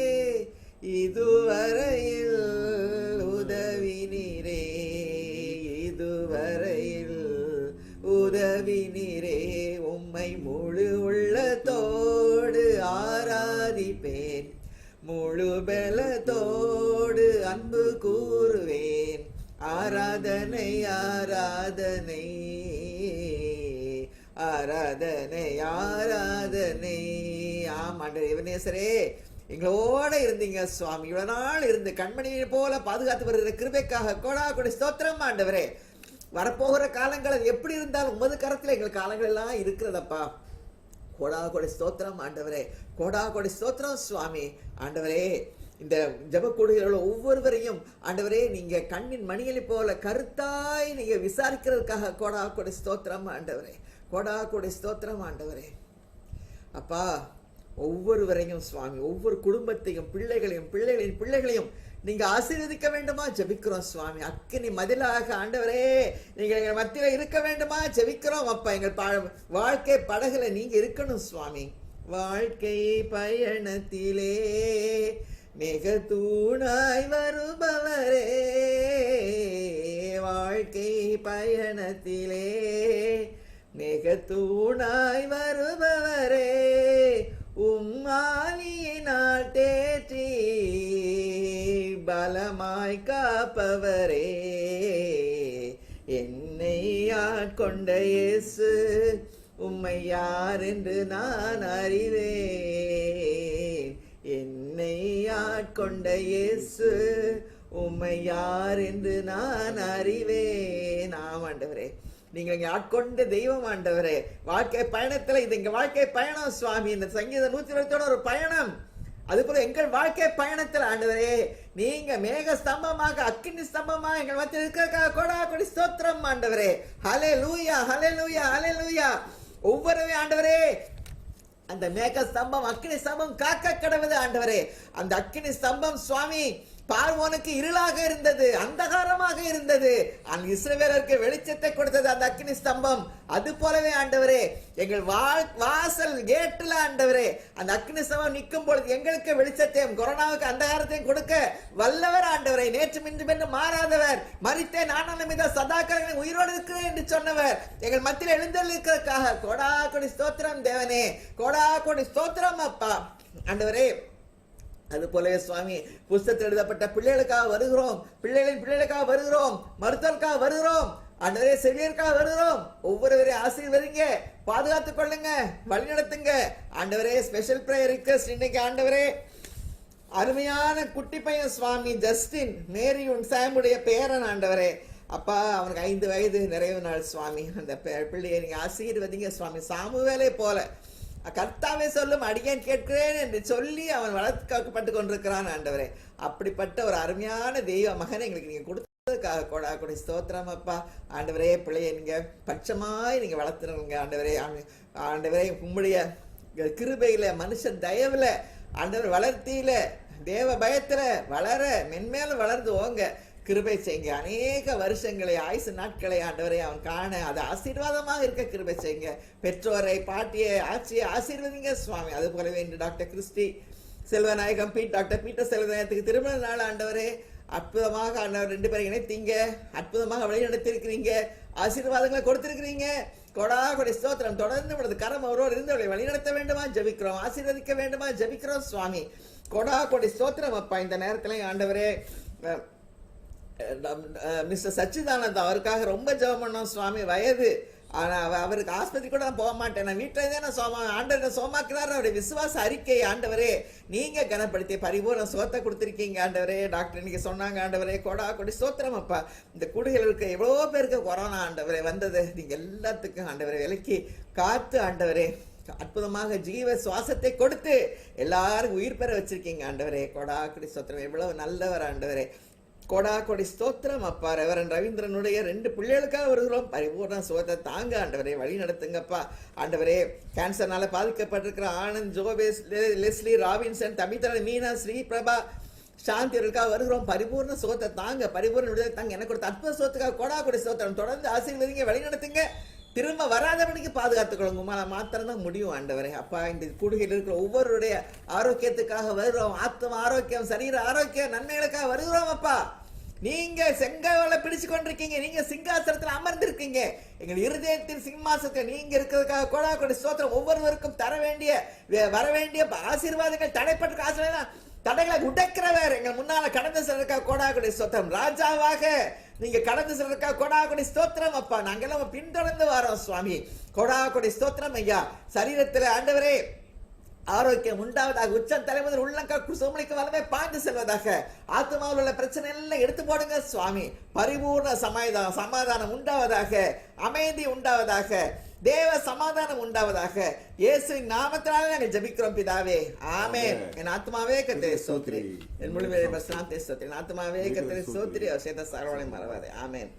இதுவரையில் உதவி நீரே, இதுவரையில் உதவி நீரே. உம்மை முழு உள்ளத்தோடு ஆராதிப்பேன், முழு பலத்தோடு அன்பு கூறுவேன். ஆராதனை ஆராதனை ஆராதனை ஆராதனை. ஆமாண்டவர் எபினேசரே, எங்களோட இருந்தீங்க சுவாமி. இவ்வளவு நாள் இருந்து கண்மணியை போல பாதுகாத்து வருகிற கிருபைக்காக கோடா கொடி ஸ்தோத்திரம் ஆண்டவரே. வரப்போகிற காலங்கள் எப்படி இருந்தாலும் உமது கரத்தில் எங்கள் காலங்கள் எல்லாம் இருக்கிறதப்பா. கோடா கொடி ஸ்தோத்திரம் ஆண்டவரே, கோடா கொடி ஸ்தோத்திரம் சுவாமி. ஆண்டவரே, இந்த ஜெபக்கூடுகையில் ஒவ்வொருவரையும் ஆண்டவரே நீங்க கண்ணின் மணியலை போல கருத்தாய் நீங்க விசாரிக்கிறதுக்காக கோடா கொடி ஸ்தோத்திரம் ஆண்டவரே, கோடா கொடி ஸ்தோத்திரம் ஆண்டவரே. அப்பா, ஒவ்வொருவரையும் சுவாமி, ஒவ்வொரு குடும்பத்தையும், பிள்ளைகளின் பிள்ளைகளையும் நீங்க ஆசீர்வதிக்க வேண்டுமா ஜெபிக்கிறோம் சுவாமி. அக்கினி மதிலாக ஆண்டவரே நீங்க எங்கள் மத்தியில இருக்க வேண்டுமா ஜெபிக்கிறோம் அப்பா. எங்கள் வாழ்க்கை படகுல நீங்க இருக்கணும் சுவாமி. வாழ்க்கை பயணத்திலே மிக தூணாய் வருபவரே, வாழ்க்கை பயணத்திலே மிக தூணாய் வருபவரே, ஆவியினால் தேற்றி பலமாய் காப்பவரே, என்னை ஆட்கொண்ட இயேசு உம்மை யார் என்று நான் அறிவேன். என்னை ஆட்கொண்ட இயேசு உம்மை யார் என்று நான் அறிவேன். ஆண்டவரே, நீங்க இங்க ஆட்கொண்ட தெய்வம் ஆண்டவரே. வாழ்க்கை பயணத்துல இது எங்க வாழ்க்கை பயணம் சுவாமி. இந்த சங்கீத 120 ஒரு பயணம். அதுபோல எங்கள் வாழ்க்கை பயணத்தில் ஆண்டவரே நீங்க மேக ஸ்தம்பமாக, அக்கினி ஸ்தம்பமாக எங்கள் மத்தியில் இருக்கிற கோடா கொடி ஸ்தோத்திரம் ஆண்டவரே. ஹல்லேலூயா, ஹல்லேலூயா, ஹல்லேலூயா. ஒவ்வொரு ஆண்டவரே அந்த மேக ஸ்தம்பம், அக்கினி ஸ்தம்பம் காக்க கடவுது ஆண்டவரே. அந்த அக்கினி ஸ்தம்பம் சுவாமி பார்வோனுக்கு இருளாக இருந்தது, அந்தகாரமாக இருந்தது. அந்த இஸ்ரவேலருக்கு வெளிச்சத்தை கொடுத்தது அந்த அக்கினி ஸ்தம்பம். அது போலவே ஆண்டவரே, எங்கள் வாசல் கேட்டுல ஆண்டவரே அந்த அக்கினி ஸ்தம்பம் நிற்கும் பொழுது எங்களுக்கு வெளிச்சத்தையும் கொரோனாவுக்கு அந்தகாரத்தையும் கொடுக்க வல்லவர் ஆண்டவரே. நேற்று மின்று என்று மாறாதவர், மரித்தே நானும் மீத சதாக்காரங்களை உயிரோடு இருக்கிறேன் என்று சொன்னவர், எங்கள் மத்தியில் எழுந்தருளிருக்கிறதுக்காக கோடா கோடி ஸ்தோத்திரம் தேவனே, கோடா கோடி ஸ்தோத்திரம் அப்பா ஆண்டவரே. அது போலவே சுவாமி, புஸ்தகத்தில் எழுதப்பட்ட பிள்ளைகளுக்காக வருகிறோம், பிள்ளைகளின் பிள்ளைகளுக்காக வருகிறோம், மருத்துவருக்காக வருகிறோம் ஆண்டவரே, செவிலியருக்காக வருகிறோம். ஒவ்வொருவரையும் ஆசீர்வதிங்க, பாதுகாத்துக் கொள்ளுங்க, வழி நடத்துங்க ஆண்டவரே. ஸ்பெஷல் பிரேயர் ரிக்வெஸ்ட் இன்னைக்கு ஆண்டவரே, அருமையான குட்டி பையன் சுவாமி ஜஸ்டின் மேரியும் சாமுடைய பேரன் ஆண்டவரே. அப்பா, அவனுக்கு 5 வயது நிறைவு நாள் சுவாமி. அந்த பிள்ளையை நீங்க ஆசீர்வதிங்க சுவாமி. சாமுவேலை போல கர்த்தாவே சொல்லும் அடியேன் கேட்கிறேன் என்று சொல்லி அவன் வளர்க்கப்பட்டு கொண்டிருக்கிறான் ஆண்டவரே. அப்படிப்பட்ட ஒரு அருமையான தெய்வ மகனை எங்களுக்கு நீங்க கொடுத்ததுக்காக கோடா கோடி ஸ்தோத்திரம் அப்பா ஆண்டவரே. பிள்ளையை நீங்க பட்சமாய் நீங்க வளர்த்துருங்க ஆண்டவரே. ஆண்டவரே, உம்முடைய கிருபையில, மனுஷன் தயவுல ஆண்டவர் வளர்த்தியில, தேவ பயத்துல வளர மென்மேலும் வளர்ந்து ஓங்க கிருபை செய்யுங்க. அநேக வருஷங்களை, ஆயுசு நாட்களை ஆண்டவரை அவன் காண அது ஆசீர்வாதமாக இருக்க கிருபை செய்யுங்க. பெற்றோரை, பாட்டியை, ஆட்சியை ஆசீர்வதிங்க சுவாமி. அது போலவே இன்று doctor Christy Selvanayagam doctor Peter செல்வநாயகத்துக்கு திருமண நாள் ஆண்டவரே. அற்புதமாக ஆண்டவர் 2 பேரை இணைத்தீங்க, அற்புதமாக வழிநடத்திருக்கிறீங்க, ஆசீர்வாதங்களை கொடுத்திருக்கிறீங்க. கொடா கொடி ஸ்தோத்திரம். தொடர்ந்து உனது கரம் அவரோடு இருந்து அவளை வழிநடத்த வேண்டுமா ஜெபிக்கிறோம், ஆசீர்வதிக்க வேண்டுமா ஜெபிக்கிறோம் சுவாமி. கொடா கொடி ஸ்தோத்திரம் அப்பா. இந்த நேரத்துல ஆண்டவரே மிஸ்டர் சச்சிதானந்த் அவருக்காக ரொம்ப ஜெபம் பண்ணோம் சுவாமி. வயது, ஆனா அவருக்கு ஆஸ்பத்திரி கூட நான் போக மாட்டேன், நான் வீட்டில தான் ஆண்டவர் சோமாக்குறாரு. அவருடைய விசுவாச அறிக்கை ஆண்டவரே நீங்க கனப்படுத்தி பரிபூர்ண சோத்தை கொடுத்திருக்கீங்க ஆண்டவரே. டாக்டர் இன்னைக்கு சொன்னாங்க ஆண்டவரே. கொடா கொடி ஸ்தோத்திரம் அப்பா. இந்த கூடுகையில் இருக்க எவ்வளோ பேருக்கு கொரோனா ஆண்டவரே வந்தது, நீங்க எல்லாத்துக்கும் ஆண்டவரே விலக்கி காத்து ஆண்டவரே அற்புதமாக ஜீவ சுவாசத்தை கொடுத்து எல்லாருக்கும் உயிர் பெற வச்சிருக்கீங்க ஆண்டவரே. கொடா கொடி ஸ்தோத்திரம். எவ்வளவு நல்லவர் ஆண்டவரே. கொடா கொடி ஸ்தோத்திரம் அப்பா. ரெவரன் ரவீந்திரனுடைய 2 பிள்ளைகளுக்காக வருகிறோம். பரிபூர்ண சுகத்தை தாங்க ஆண்டவரே, வழி நடத்துங்கப்பா ஆண்டவரே. கேன்சர்னால பாதிக்கப்பட்டிருக்கிற ஆனந்த், ஜோபேஸ், லெஸ்லி, ராபின்சன், தமிழ்தலை, மீனா, ஸ்ரீ பிரபா, சாந்தி அவர்களுக்காக வருகிறோம். பரிபூர்ண சுகத்தை தாங்க, பரிபூர்ண விடுதலை தாங்க. எனக்கு ஒரு அற்புத சுகத்துக்காக கொடா கொடி ஸ்தோத்திரம். தொடர்ந்து ஆசீர்வதிங்க, வழி நடத்துங்க, திரும்ப வராதபடிக்கு பாதுகாத்துக் கொள்ளுங்க. மாத்திரம் தான் முடியும் ஆண்டவரே. அப்பா, இந்த கூடுகையில் இருக்கிற ஒவ்வொருடைய ஆரோக்கியத்துக்காக வருகிறோம். ஆத்ம ஆரோக்கியம், சரீர ஆரோக்கியம், நன்மைகளுக்காக வருகிறோம் அப்பா. நீங்க செங்கோலை பிடிச்சு கொண்டிருக்கீங்க, நீங்க சிங்காசனத்தில் அமர்ந்திருக்கீங்க. எங்கள் இருதயத்தின் சிம்மாசனத்தில் நீங்க இருக்கிறதுக்காக கொடா கொடி ஸ்தோத்திரம். ஒவ்வொருவருக்கும் தர வேண்டிய வர வேண்டிய ஆசீர்வாதங்கள் தடைப்பட்ட ஆசீர்வாதம் தடைகளை உடைக்கிறவர் எங்க முன்னால கடந்து செல்றதுக்காக கொடா கொடி ஸ்தோத்திரம். ராஜாவாக நீங்க கடந்து செல்றதுக்காக கொடா கொடி ஸ்தோத்திரம் அப்பா. நாங்கெல்லாம் பின்தொடர்ந்து வரோம் சுவாமி. கொடா கொடி ஸ்தோத்திரம் ஐயா. சரீரத்தில் ஆண்டவரே ஆரோக்கியம் உண்டாவதாக, உச்சம் தலைமுதல் உள்ளங்கால் குசுமலிக்கு வலமே பாய்ந்து செல்வதாக. ஆத்மாவில் உள்ள பிரச்சனை எல்லாம் எடுத்து போடுங்க சுவாமி. பரிபூர்ண சமாதானம் உண்டாவதாக, அமைதி உண்டாவதாக, தேவ சமாதானம் உண்டாவதாக. இயேசுவின் நாமத்தினாலே நாங்கள் ஜெபிக்கிறோம் பிதாவே, ஆமென். என் ஆத்மாவே கர்த்தரை ஸ்தோத்திரி, என் முழுமையை பிரசனாத்தை ஸ்தோத்திரி. என் ஆத்மாவே கர்த்தரை ஸ்தோத்திரி, அவர் செய்த சர்வனை மறவாதே. ஆமென்.